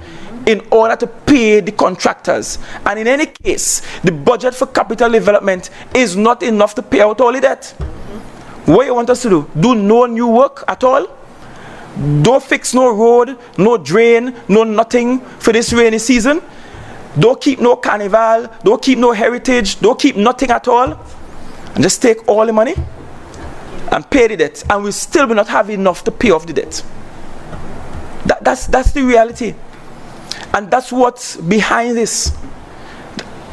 in order to pay the contractors. And in any case, the budget for capital development is not enough to pay out all the debt. What you want us to do? Do no new work at all? Don't fix no road, no drain, no nothing for this rainy season? Don't keep no carnival, don't keep no heritage, don't keep nothing at all? And just take all the money and pay the debt, and we still will not have enough to pay off the debt. That's the reality. And that's what's behind this.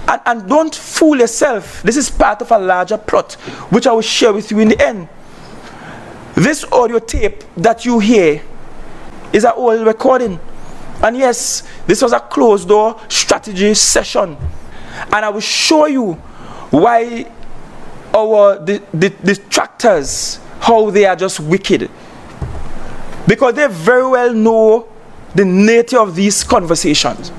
And don't fool yourself. This is part of a larger plot, which I will share with you in the end. This audio tape that you hear is an old recording. And yes, this was a closed door strategy session. And I will show you why the detractors, how they are just wicked. Because they very well know the nature of these conversations.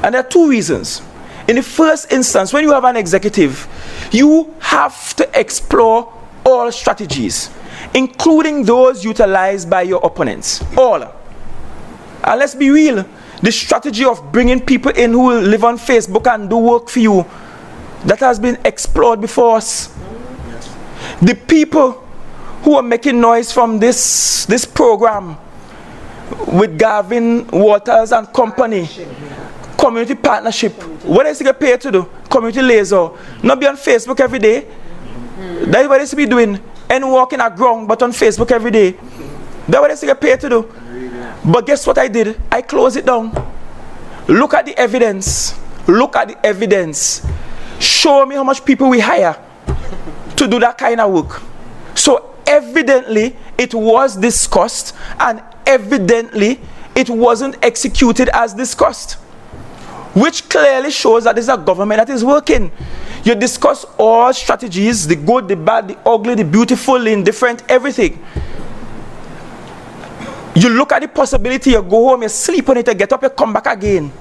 And there are two reasons. In the first instance, when you have an executive, you have to explore all strategies, including those utilized by your opponents. All. And let's be real, the strategy of bringing people in who will live on Facebook and do work for you, that has been explored before us. The people who are making noise from this program with Gavin Waters and company. Community partnership. What is he get paid to do? Community laser. Not be on Facebook every day. That's what he be doing. And walking a ground, but on Facebook every day. That's what he get paid to do. But guess what I did? I closed it down. Look at the evidence. Look at the evidence. Show me how much people we hire to do that kind of work. So evidently it was discussed, and evidently it wasn't executed as discussed, which clearly shows that this is a government that is working. You discuss all strategies, the good, the bad, the ugly, the beautiful, the indifferent, everything. You look at the possibility, you go home, you sleep on it, you get up, you come back again.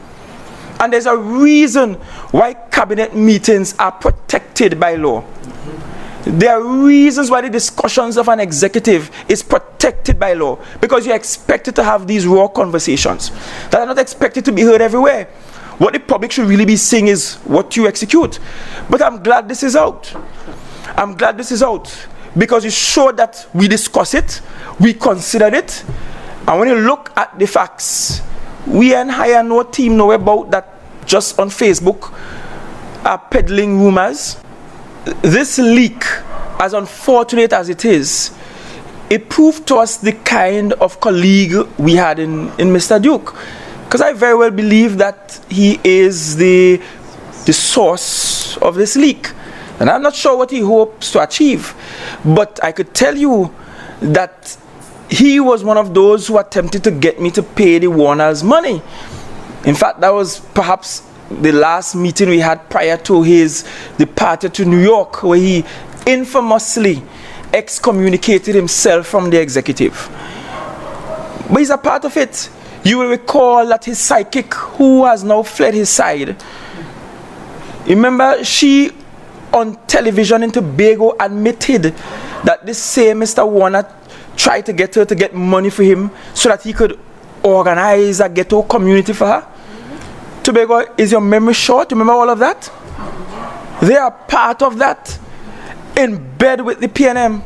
And there's a reason why cabinet meetings are protected by law. There are reasons why the discussions of an executive is protected by law, because you're expected to have these raw conversations that are not expected to be heard everywhere. What the public should really be seeing is what you execute. But I'm glad this is out. I'm glad this is out, because it showed that we discuss it, we considered it, and when you look at the facts, we ain't hire no team know about that just on Facebook are peddling rumors. This leak, as unfortunate as it is, it proved to us the kind of colleague we had in Mr. Duke. Because I very well believe that he is the source of this leak. And I'm not sure what he hopes to achieve. But I could tell you that he was one of those who attempted to get me to pay the Warners money. In fact, that was perhaps the last meeting we had prior to his departure to New York, where he infamously excommunicated himself from the executive. But he's a part of it. You will recall that his psychic, who has now fled his side, remember, she on television in Tobago admitted that this same Mr. Warner tried to get her to get money for him so that he could organize a ghetto community for her. Tobago, is your memory short? Remember all of that? They are part of that, in bed with the PNM,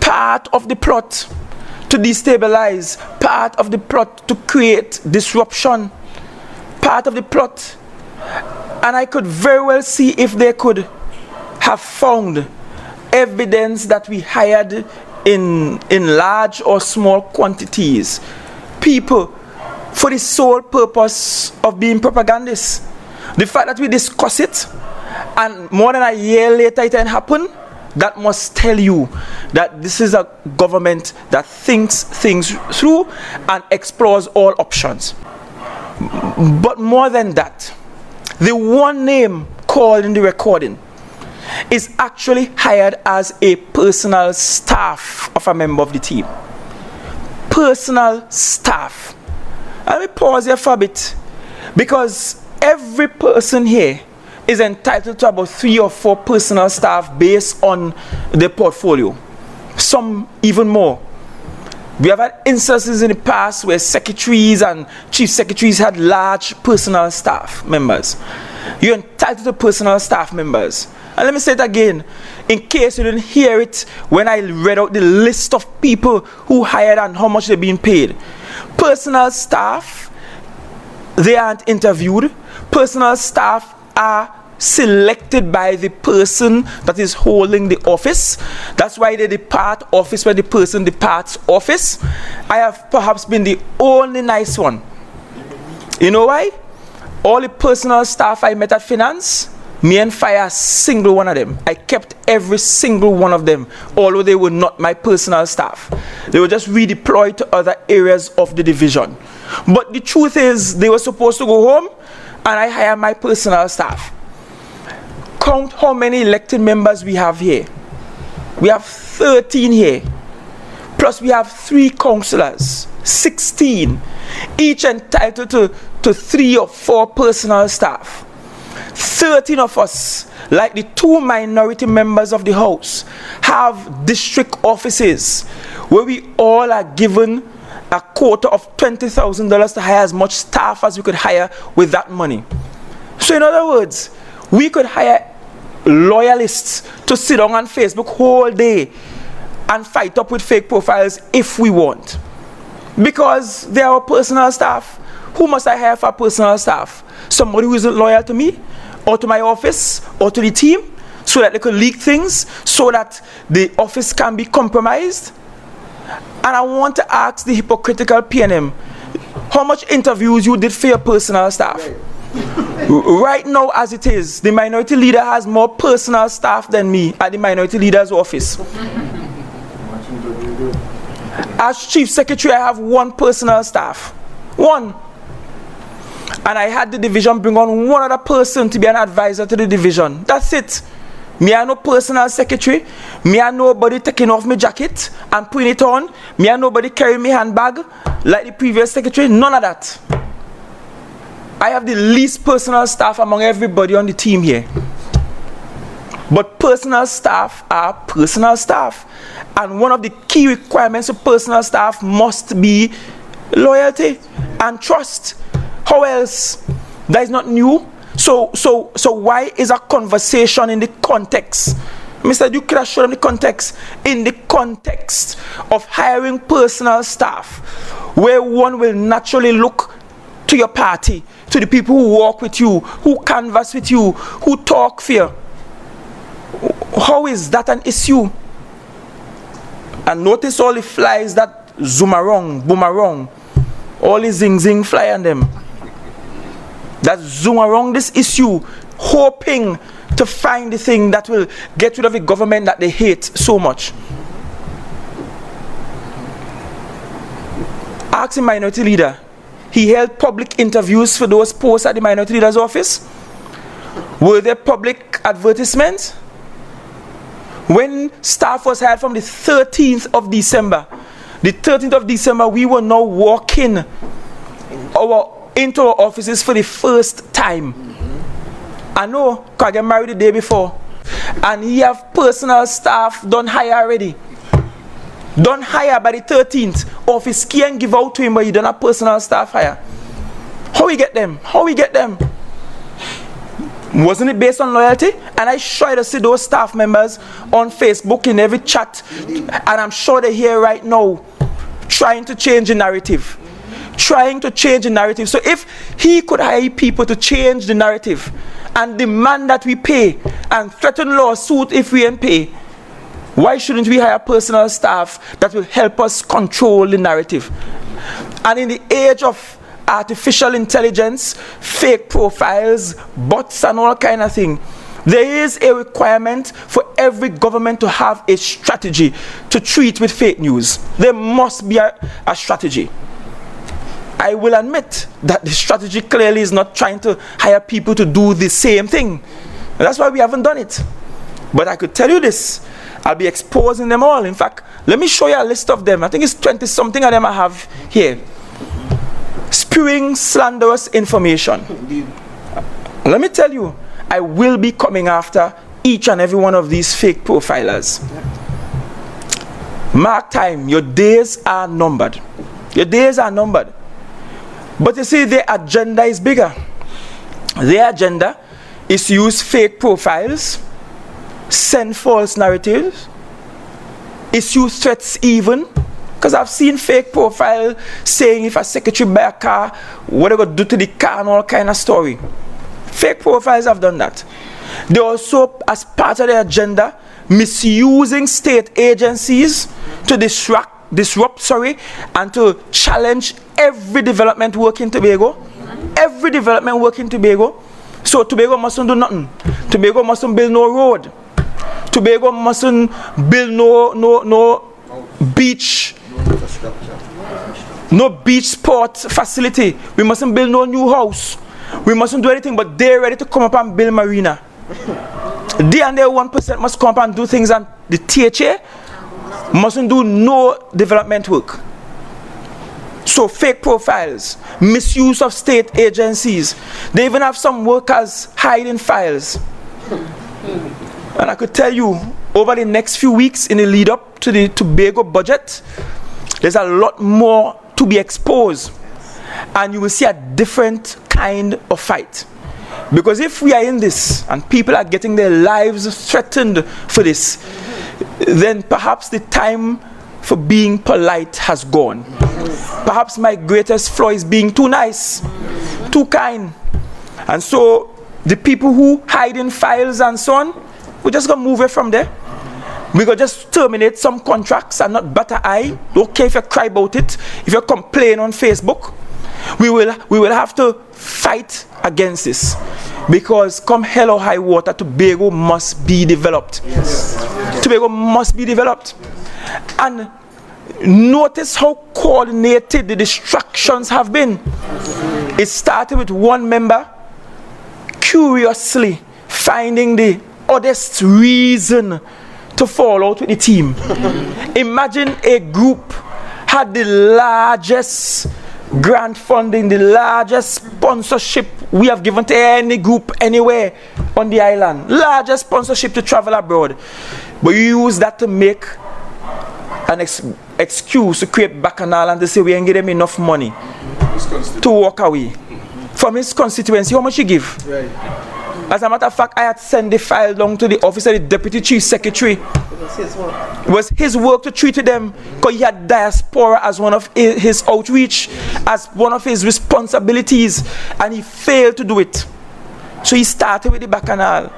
part of the plot to destabilize, part of the plot to create disruption, part of the plot. And I could very well see if they could have found evidence that we hired in large or small quantities people for the sole purpose of being propagandists. The fact that we discuss it and more than a year later it didn't happen, that must tell you that this is a government that thinks things through and explores all options. But more than that, the one name called in the recording is actually hired as a personal staff of a member of the team. Personal staff. Let me pause here for a bit, because every person here is entitled to about 3 or 4 personal staff based on their portfolio. Some even more. We have had instances in the past where secretaries and chief secretaries had large personal staff members. You're entitled to personal staff members. And let me say it again, in case you didn't hear it when I read out the list of people who hired and how much they're being paid. Personal staff, they aren't interviewed. Personal staff are selected by the person that is holding the office. That's why they depart office when the person departs office. I have perhaps been the only nice one. You know why? All the personal staff I met at finance, me and fire a single one of them. I kept every single one of them, although they were not my personal staff. They were just redeployed to other areas of the division. But the truth is, they were supposed to go home, and I hired my personal staff. Count how many elected members we have here. We have 13 here. Plus we have 3 councillors, 16. Each entitled to 3 or 4 personal staff. 13 of us, like the 2 minority members of the House, have district offices where we all are given a quota of $20,000 to hire as much staff as we could hire with that money. So in other words, we could hire loyalists to sit down on Facebook whole day and fight up with fake profiles if we want. Because they are our personal staff. Who must I hire for personal staff? Somebody who isn't loyal to me, or to my office, or to the team, so that they could leak things, so that the office can be compromised? And I want to ask the hypocritical PNM, how much interviews you did for your personal staff? Right now, as it is, the minority leader has more personal staff than me at the minority leader's office. As chief secretary, I have one personal staff. One. And I had the division bring on one other person to be an advisor to the division. That's it. Me and no personal secretary. Me and nobody taking off my jacket and putting it on. Me and nobody carrying my handbag like the previous secretary. None of that. I have the least personal staff among everybody on the team here. But personal staff are personal staff. And one of the key requirements of personal staff must be loyalty and trust. How else? That is not new. So why is a conversation in the context? Mr. Duke, could I show them the context? In the context of hiring personal staff, where one will naturally look to your party, to the people who walk with you, who canvass with you, who talk for you. How is that an issue? And notice all the flies that zoom around, boom around, all the zing fly on them. That zoom around this issue, hoping to find the thing that will get rid of the government that they hate so much. Ask the minority leader. He held public interviews for those posts at the minority leader's office. Were there public advertisements? When staff was hired from the 13th of December, we were now walking into our offices for the first time. I know, because I got married the day before. And he have personal staff done hire already. Done hire by the 13th. Office key and give out to him, but he don't have personal staff hire. How we get them? Wasn't it based on loyalty? And I try to see those staff members on Facebook in every chat. And I'm sure they're here right now trying to change the narrative. So if he could hire people to change the narrative and demand that we pay and threaten lawsuit if we don't pay, why shouldn't we hire personal staff that will help us control the narrative? And in the age of artificial intelligence, fake profiles, bots and all kind of thing, there is a requirement for every government to have a strategy to treat with fake news. There must be a strategy. I will admit that the strategy clearly is not trying to hire people to do the same thing. And that's why we haven't done it. But I could tell you this, I'll be exposing them all. In fact, let me show you a list of them. I think it's 20 something of them I have here. Spewing slanderous information. Let me tell you, I will be coming after each and every one of these fake profilers. Mark time, your days are numbered. But you see, their agenda is bigger. Their agenda is to use fake profiles, send false narratives, issue threats even. Because I've seen fake profile saying if a secretary buy a car, what they going to do to the car and all kind of story. Fake profiles have done that. They also, as part of their agenda, misusing state agencies to disrupt and to challenge every development work in Tobago. So Tobago mustn't do nothing. Tobago mustn't build no road. Tobago mustn't build no beach. No beach sport facility. We mustn't build no new house. We mustn't do anything, but they're ready to come up and build marina. They and their 1% must come up and do things, and the THA mustn't do no development work. So fake profiles, misuse of state agencies. They even have some workers hiding files. And I could tell you, over the next few weeks in the lead up to the Tobago budget, there's a lot more to be exposed. And you will see a different kind of fight. Because if we are in this, and people are getting their lives threatened for this, then perhaps the time for being polite has gone. Perhaps my greatest flaw is being too nice, too kind. And so the people who hide in files and so on, we're just going to move it from there. We're going to just terminate some contracts and not batter eye. Don't care if you cry about it. If you complain on Facebook, we will have to fight against this. Because come hell or high water, Tobago must be developed. Tobago must be developed. And notice how coordinated the distractions have been. It started with one member curiously finding the oddest reason to fall out with the team. Imagine a group had the largest grant funding, the largest sponsorship we have given to any group anywhere on the island. Largest sponsorship to travel abroad. But you use that to make an excuse to create bacchanal and to say we ain't give them enough money to walk away from his constituency. How much you give? Right. As a matter of fact, I had sent the file down to the office of the Deputy Chief Secretary. It was his work to treat them because he had diaspora as one of his outreach, as one of his responsibilities, and he failed to do it. So he started with the bacchanal,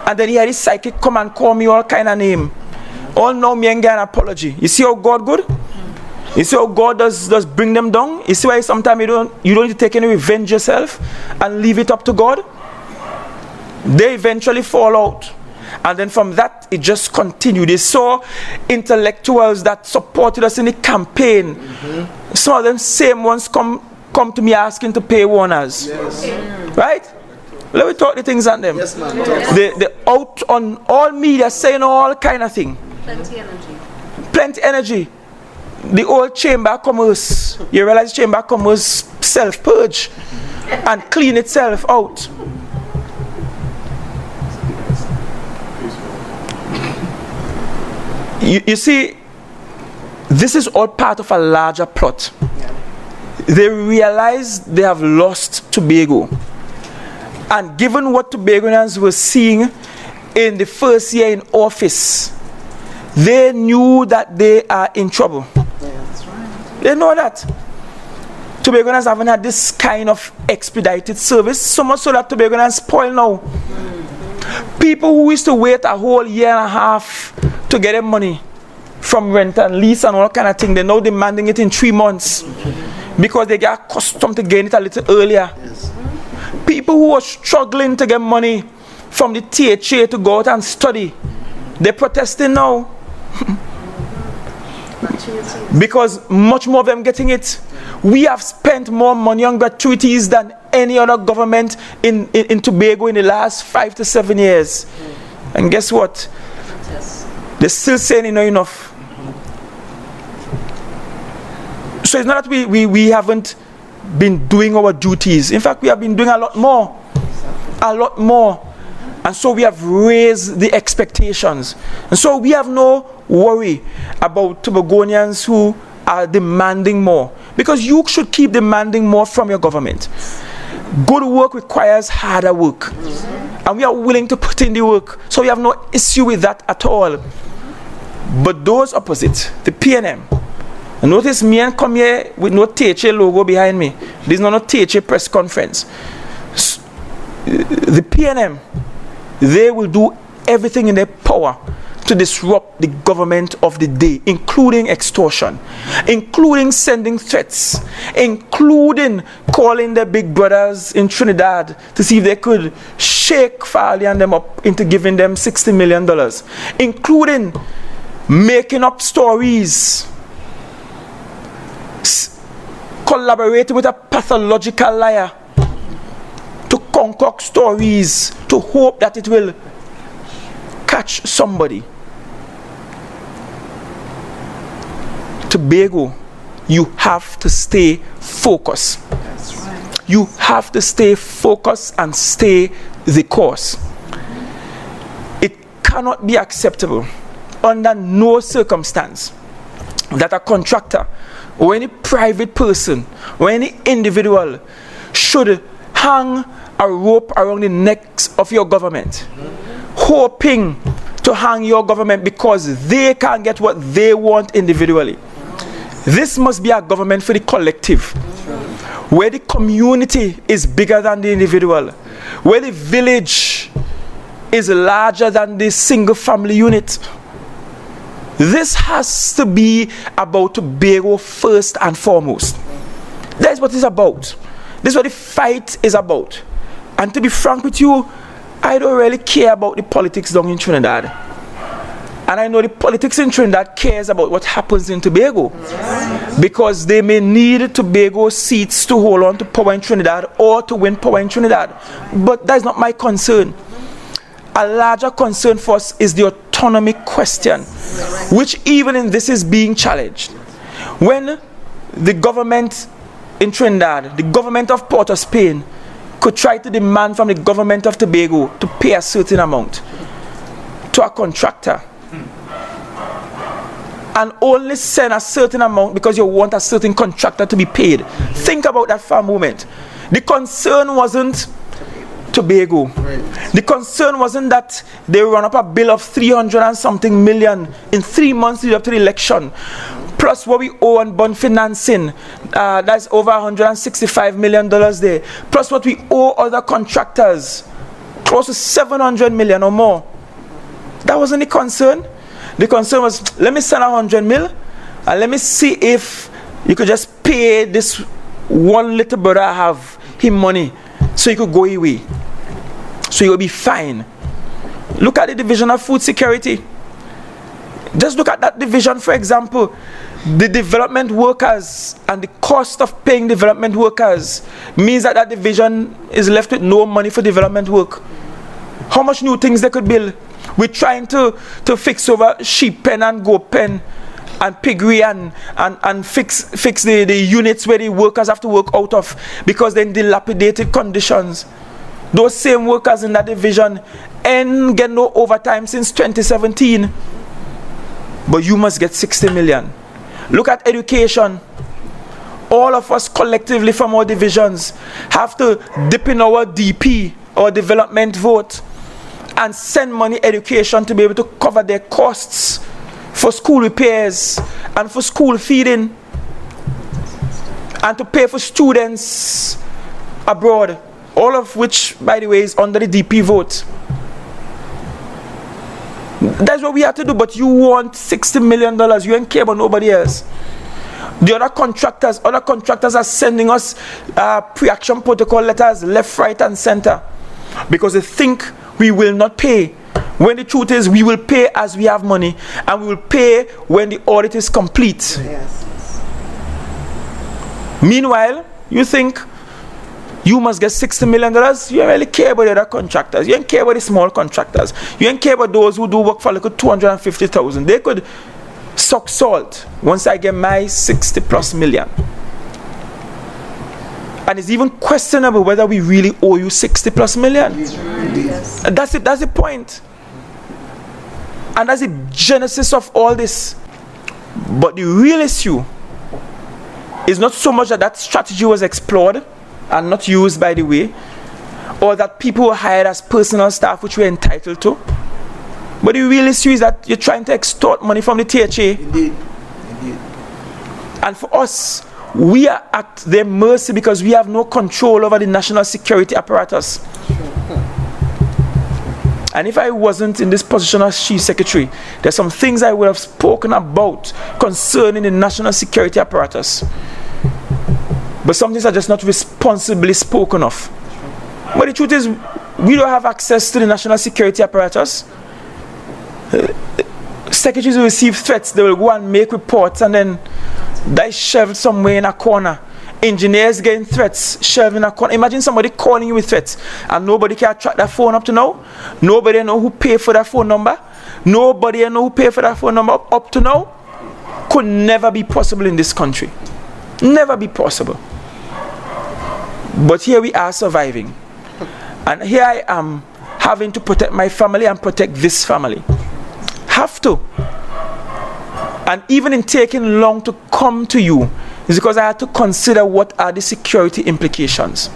and then he had his psychic come and call me all kind of name. All now me and get an apology. You see how God good? You see how God does bring them down? You see why sometimes you don't need to take any revenge yourself and leave it up to God? They eventually fall out. And then from that, it just continued. They saw intellectuals that supported us in the campaign. Some of them same ones come to me asking to pay warners. Yes. Right? Let me talk the things at them. Yes, ma'am. They out on all media saying all kind of thing. Plenty energy. Plenty energy. The old chamber of commerce. You realize chamber of commerce self-purge and clean itself out. You see, this is all part of a larger plot. They realize they have lost Tobago. And given what Tobagonians were seeing in the first year in office, they knew that they are in trouble. That's right. They know that. Tobagonians haven't had this kind of expedited service, so much so that Tobagonians spoil now. People who used to wait a whole year and a half to get their money from rent and lease and all kind of thing, they're now demanding it in 3 months because they get accustomed to getting it a little earlier. Yes. People who are struggling to get money from the THA to go out and study, they're protesting now because much more of them getting it. We have spent more money on gratuities than any other government in Tobago in the last 5 to 7 years. And guess what? They're still saying not enough. So it's not that we haven't been doing our duties. In fact, we have been doing a lot more. A lot more. And so we have raised the expectations. And so we have no worry about Tobagonians who are demanding more. Because you should keep demanding more from your government. Good work requires harder work. And we are willing to put in the work. So we have no issue with that at all. But those opposite, the PNM, and notice me and come here with no THA logo behind me. This is not a THA press conference. The PNM, they will do everything in their power to disrupt the government of the day, including extortion, including sending threats, including calling their big brothers in Trinidad to see if they could shake Farley and them up into giving them $60 million, including making up stories, collaborating with a pathological liar to concoct stories to hope that it will catch somebody. Tobago, you have to stay focused. That's right. You have to stay focused and stay the course. It cannot be acceptable under no circumstance that a contractor or any private person or any individual should hang a rope around the necks of your government, hoping to hang your government because they can't get what they want individually. This must be a government for the collective, where the community is bigger than the individual, where the village is larger than the single family unit. This has to be about Tobago first and foremost. That's what it's about. This is what the fight is about. And to be frank with you, I don't really care about the politics down in Trinidad. And I know the politics in Trinidad cares about what happens in Tobago. Because they may need Tobago seats to hold on to power in Trinidad or to win power in Trinidad. But that's not my concern. A larger concern for us is the autonomy question, which even in this is being challenged. When the government in Trinidad, the government of Port of Spain, could try to demand from the government of Tobago to pay a certain amount to a contractor, and only send a certain amount because you want a certain contractor to be paid. Think about that for a moment. The concern wasn't Tobago. The concern wasn't that they run up a bill of 300 and something million in 3 months leading up to the election, plus what we owe on bond financing, that's over $165 million there, plus what we owe other contractors, close to 700 million or more. That wasn't the concern. The concern was, let me send 100 mil, and let me see if you could just pay this one little brother I have him money, so he could go away. So you'll be fine. Look at the division of food security. Just look at that division, for example. The development workers and the cost of paying development workers means that that division is left with no money for development work. How much new things they could build? We're trying to fix over sheep pen and goat pen and piggery and fix the units where the workers have to work out of because they're in dilapidated conditions. Those same workers in that division ain't get no overtime since 2017. But you must get 60 million. Look at education. All of us collectively from our divisions have to dip in our DP, our development vote, and send money education to be able to cover their costs for school repairs and for school feeding and to pay for students abroad. All of which, by the way, is under the DP vote. That's what we have to do, but you want $60 million. You ain't care about nobody else. The other contractors are sending us pre-action protocol letters left, right, and center because they think we will not pay. When the truth is, we will pay as we have money, and we will pay when the audit is complete. Yes. Meanwhile, you think you must get $60 million. You don't really care about the other contractors. You don't care about the small contractors. You don't care about those who do work for like $250,000. They could suck salt once I get my 60+ million. And it's even questionable whether we really owe you 60+ million. Yes. And that's it. That's the point. And that's the genesis of all this. But the real issue is not so much that that strategy was explored and not used, by the way, or that people were hired as personal staff, which we're entitled to. But the real issue is that you're trying to extort money from the THA. Indeed. And for us, we are at their mercy because we have no control over the national security apparatus. And if I wasn't in this position as Chief Secretary, there's some things I would have spoken about concerning the national security apparatus. But some things are just not responsibly spoken of. But the truth is, we don't have access to the national security apparatus. Secretaries will receive threats, they will go and make reports, and then they're shelved somewhere in a corner. Engineers getting threats, shelved in a corner. Imagine somebody calling you with threats, and nobody can track that phone up to now. Nobody know who paid for that phone number. Nobody know who paid for that phone number up to now. Could never be possible in this country. Never be possible. But here we are surviving. And here I am having to protect my family and protect this family. Have to. And even in taking long to come to you, is because I had to consider what are the security implications.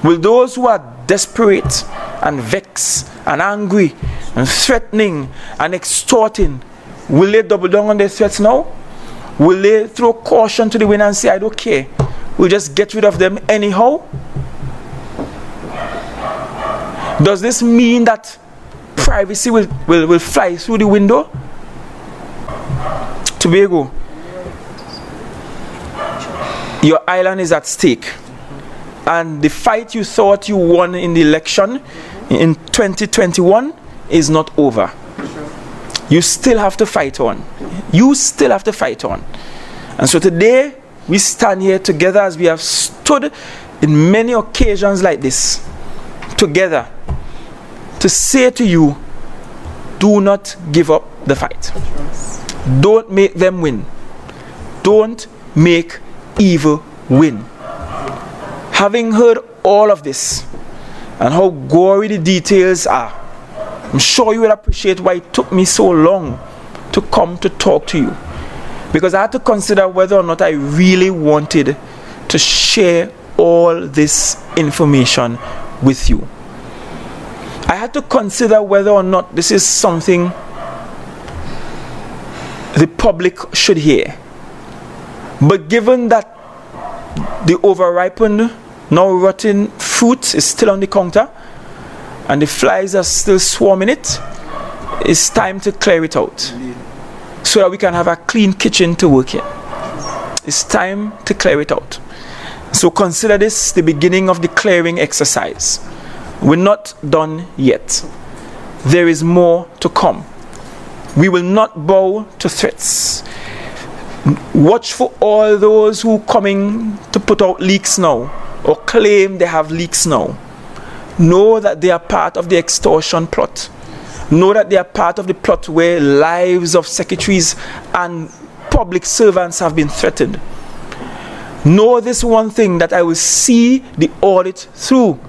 Will those who are desperate and vexed and angry and threatening and extorting, will they double down on their threats now? Will they throw caution to the wind and say, I don't care, we'll just get rid of them anyhow? Does this mean that privacy will fly through the window? Tobago, your island is at stake, and the fight you thought you won in the election in 2021 is not over. You still have to fight on. You still have to fight on. And so today we stand here together, as we have stood in many occasions like this, together, to say to you, do not give up the fight. Don't make them win. Don't make evil win. Having heard all of this and how gory the details are, I'm sure you will appreciate why it took me so long to come to talk to you, because I had to consider whether or not I really wanted to share all this information with you. I had to consider whether or not this is something the public should hear. But given that the overripened, now rotten fruit is still on the counter and the flies are still swarming it, it's time to clear it out so that we can have a clean kitchen to work in. It's time to clear it out. So consider this the beginning of the clearing exercise. We're not done yet. There is more to come. We will not bow to threats. Watch for all those who coming to put out leaks now or claim they have leaks now. Know that they are part of the extortion plot. Know that they are part of the plot where lives of secretaries and public servants have been threatened. Know this one thing, that I will see the audit through.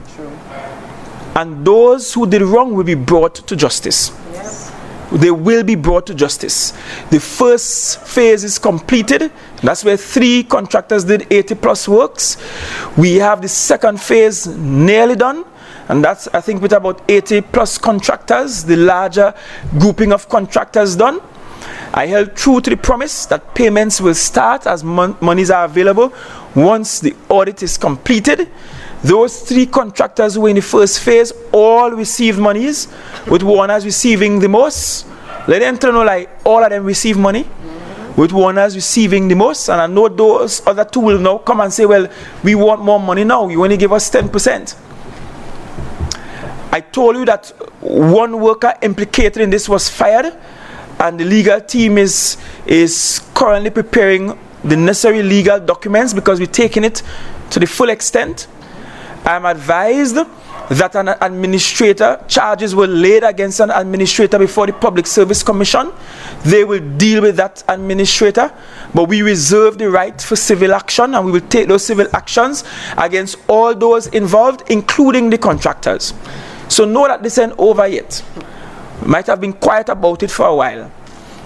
And those who did wrong will be brought to justice. Yes. They will be brought to justice. The first phase is completed. That's where 3 contractors did 80 plus works. We have the second phase nearly done. And that's, I think, with about 80 plus contractors, the larger grouping of contractors done. I held true to the promise that payments will start as monies are available once the audit is completed. Those 3 contractors who were in the first phase all received monies, with Warner's receiving the most. Let them know, like, all of them receive money, with Warner's receiving the most. And I know those other 2 will now come and say, well, we want more money now, you only give us 10%. I told you that 1 worker implicated in this was fired, and the legal team is currently preparing the necessary legal documents because we're taking it to the full extent. I'm advised that an administrator, charges were laid against an administrator before the Public Service Commission. They will deal with that administrator, but we reserve the right for civil action, and we will take those civil actions against all those involved, including the contractors. So know that this ain't over yet. Might have been quiet about it for a while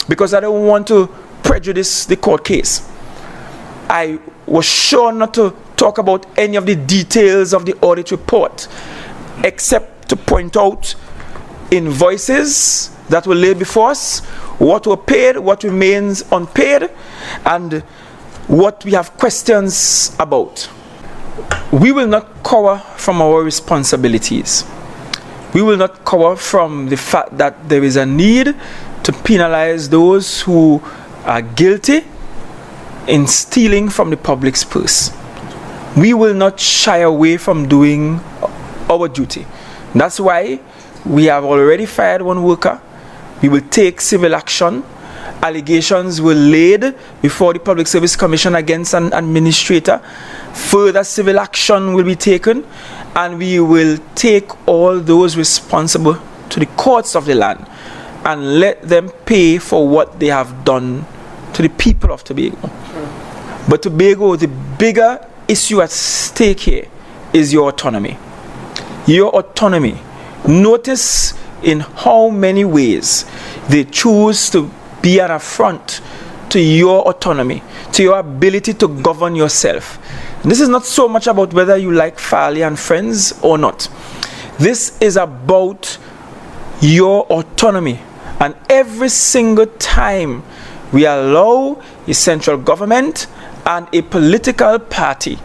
because I don't want to prejudice the court case. I was sure not to talk about any of the details of the audit report, except to point out invoices that were laid before us, what were paid, what remains unpaid, and what we have questions about. We will not cower from our responsibilities. We will not cower from the fact that there is a need to penalize those who are guilty in stealing from the public's purse. We will not shy away from doing our duty. That's why we have already fired 1 worker. We will take civil action. Allegations were laid before the Public Service Commission against an administrator. Further civil action will be taken, and we will take all those responsible to the courts of the land and let them pay for what they have done to the people of Tobago. But Tobago, the bigger issue at stake here is your autonomy. Your autonomy. Notice in how many ways they choose to be an affront to your autonomy, to your ability to govern yourself. And this is not so much about whether you like Farley and friends or not. This is about your autonomy. And every single time we allow a central government and a political party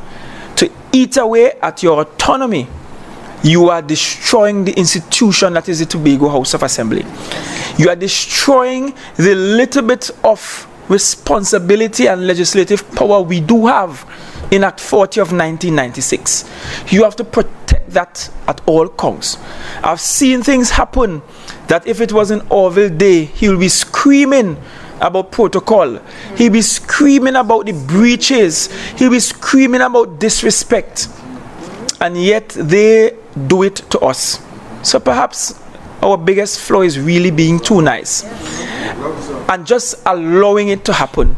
to eat away at your autonomy, you are destroying the institution that is the Tobago House of Assembly. You are destroying the little bit of responsibility and legislative power we do have in Act 40 of 1996. You have to protect that at all costs. I've seen things happen that if it was in Orville Day, he'll be screaming about protocol. He'll be screaming about the breaches. He'll be screaming about disrespect. And yet they do it to us. So perhaps our biggest flaw is really being too nice and just allowing it to happen.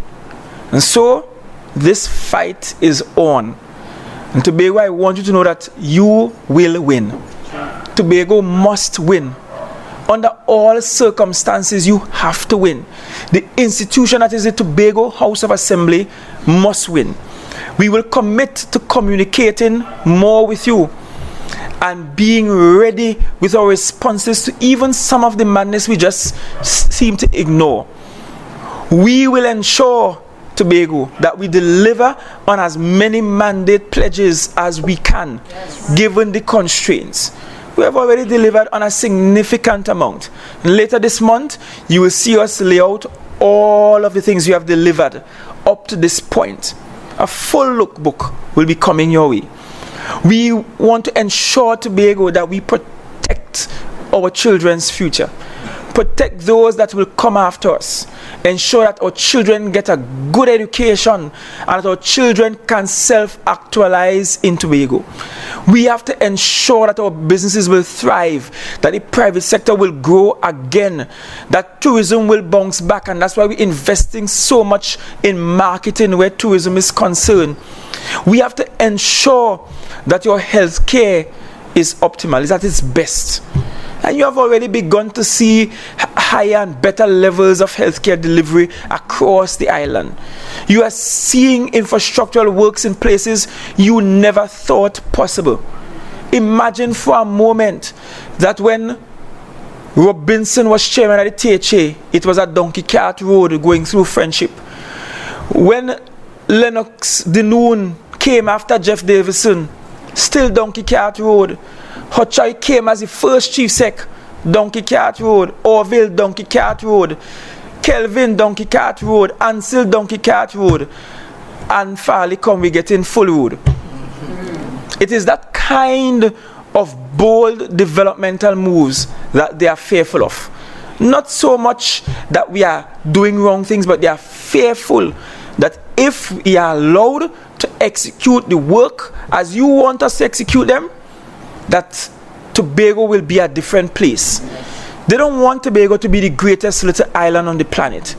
And so this fight is on. And Tobago, I want you to know that you will win. Tobago must win. Under all circumstances, you have to win. The institution that is the Tobago House of Assembly must win. We will commit to communicating more with you and being ready with our responses to even some of the madness we just seem to ignore. We will ensure, Tobago, that we deliver on as many mandate pledges as we can, given the constraints. We have already delivered on a significant amount. Later this month, you will see us lay out all of the things we have delivered up to this point. A full lookbook will be coming your way. We want to ensure, Tobago, that we protect our children's future. Protect those that will come after us. Ensure that our children get a good education and that our children can self-actualize in Tobago. We have to ensure that our businesses will thrive, that the private sector will grow again, that tourism will bounce back, and that's why we're investing so much in marketing where tourism is concerned. We have to ensure that your health care is optimal, is at its best. And you have already begun to see higher and better levels of healthcare delivery across the island. You are seeing infrastructural works in places you never thought possible. Imagine for a moment that when Robinson was chairman of the THA, it was a donkey cart road going through Friendship. When Lennox Denoon came after Jeff Davison, still donkey cart road. Hutchai came as the first chief sec, donkey cart road. Orville, donkey cart road. Kelvin, donkey cart road. Ansel, donkey cart road. And Farley come, we get in full road. It is that kind of bold developmental moves that they are fearful of. Not so much that we are doing wrong things, but they are fearful that if we are allowed to execute the work as you want us to execute them, that Tobago will be a different place. They don't want Tobago to be the greatest little island on the planet.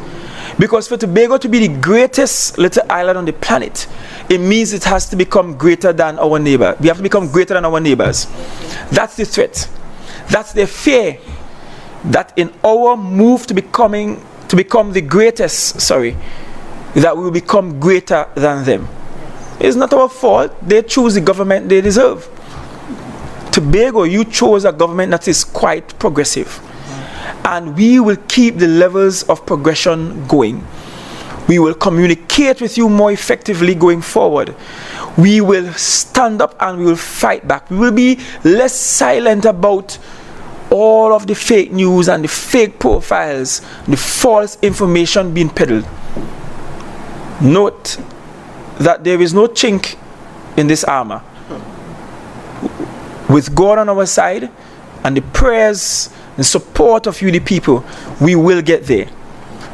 Because for Tobago to be the greatest little island on the planet, it means it has to become greater than our neighbor. We have to become greater than our neighbors. That's the threat. That's the fear. That in our move to become the greatest, that we will become greater than them. It's not our fault. They choose the government they deserve. Tobago, you chose a government that is quite progressive. And we will keep the levels of progression going. We will communicate with you more effectively going forward. We will stand up and we will fight back. We will be less silent about all of the fake news and the fake profiles, the false information being peddled. Note that there is no chink in this armor. With God on our side and the prayers and support of you, the people, we will get there.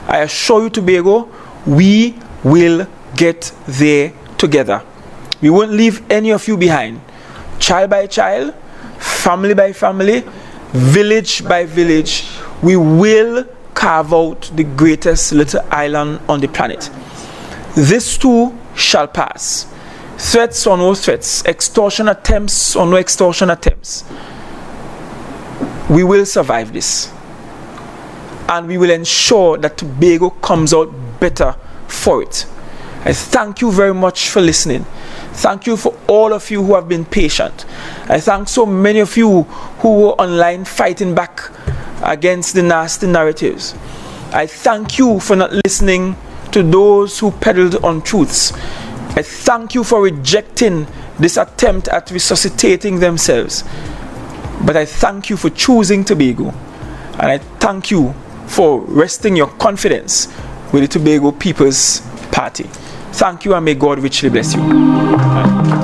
I assure you, Tobago, we will get there together. We won't leave any of you behind. Child by child, family by family, village by village, we will carve out the greatest little island on the planet. This too shall pass. Threats or no threats, extortion attempts or no extortion attempts, we will survive this. And we will ensure that Tobago comes out better for it. I thank you very much for listening. Thank you for all of you who have been patient. I thank so many of you who were online fighting back against the nasty narratives. I thank you for not listening to those who peddled untruths. I thank you for rejecting this attempt at resuscitating themselves. But I thank you for choosing Tobago. And I thank you for resting your confidence with the Tobago People's Party. Thank you, and may God richly bless you. Amen.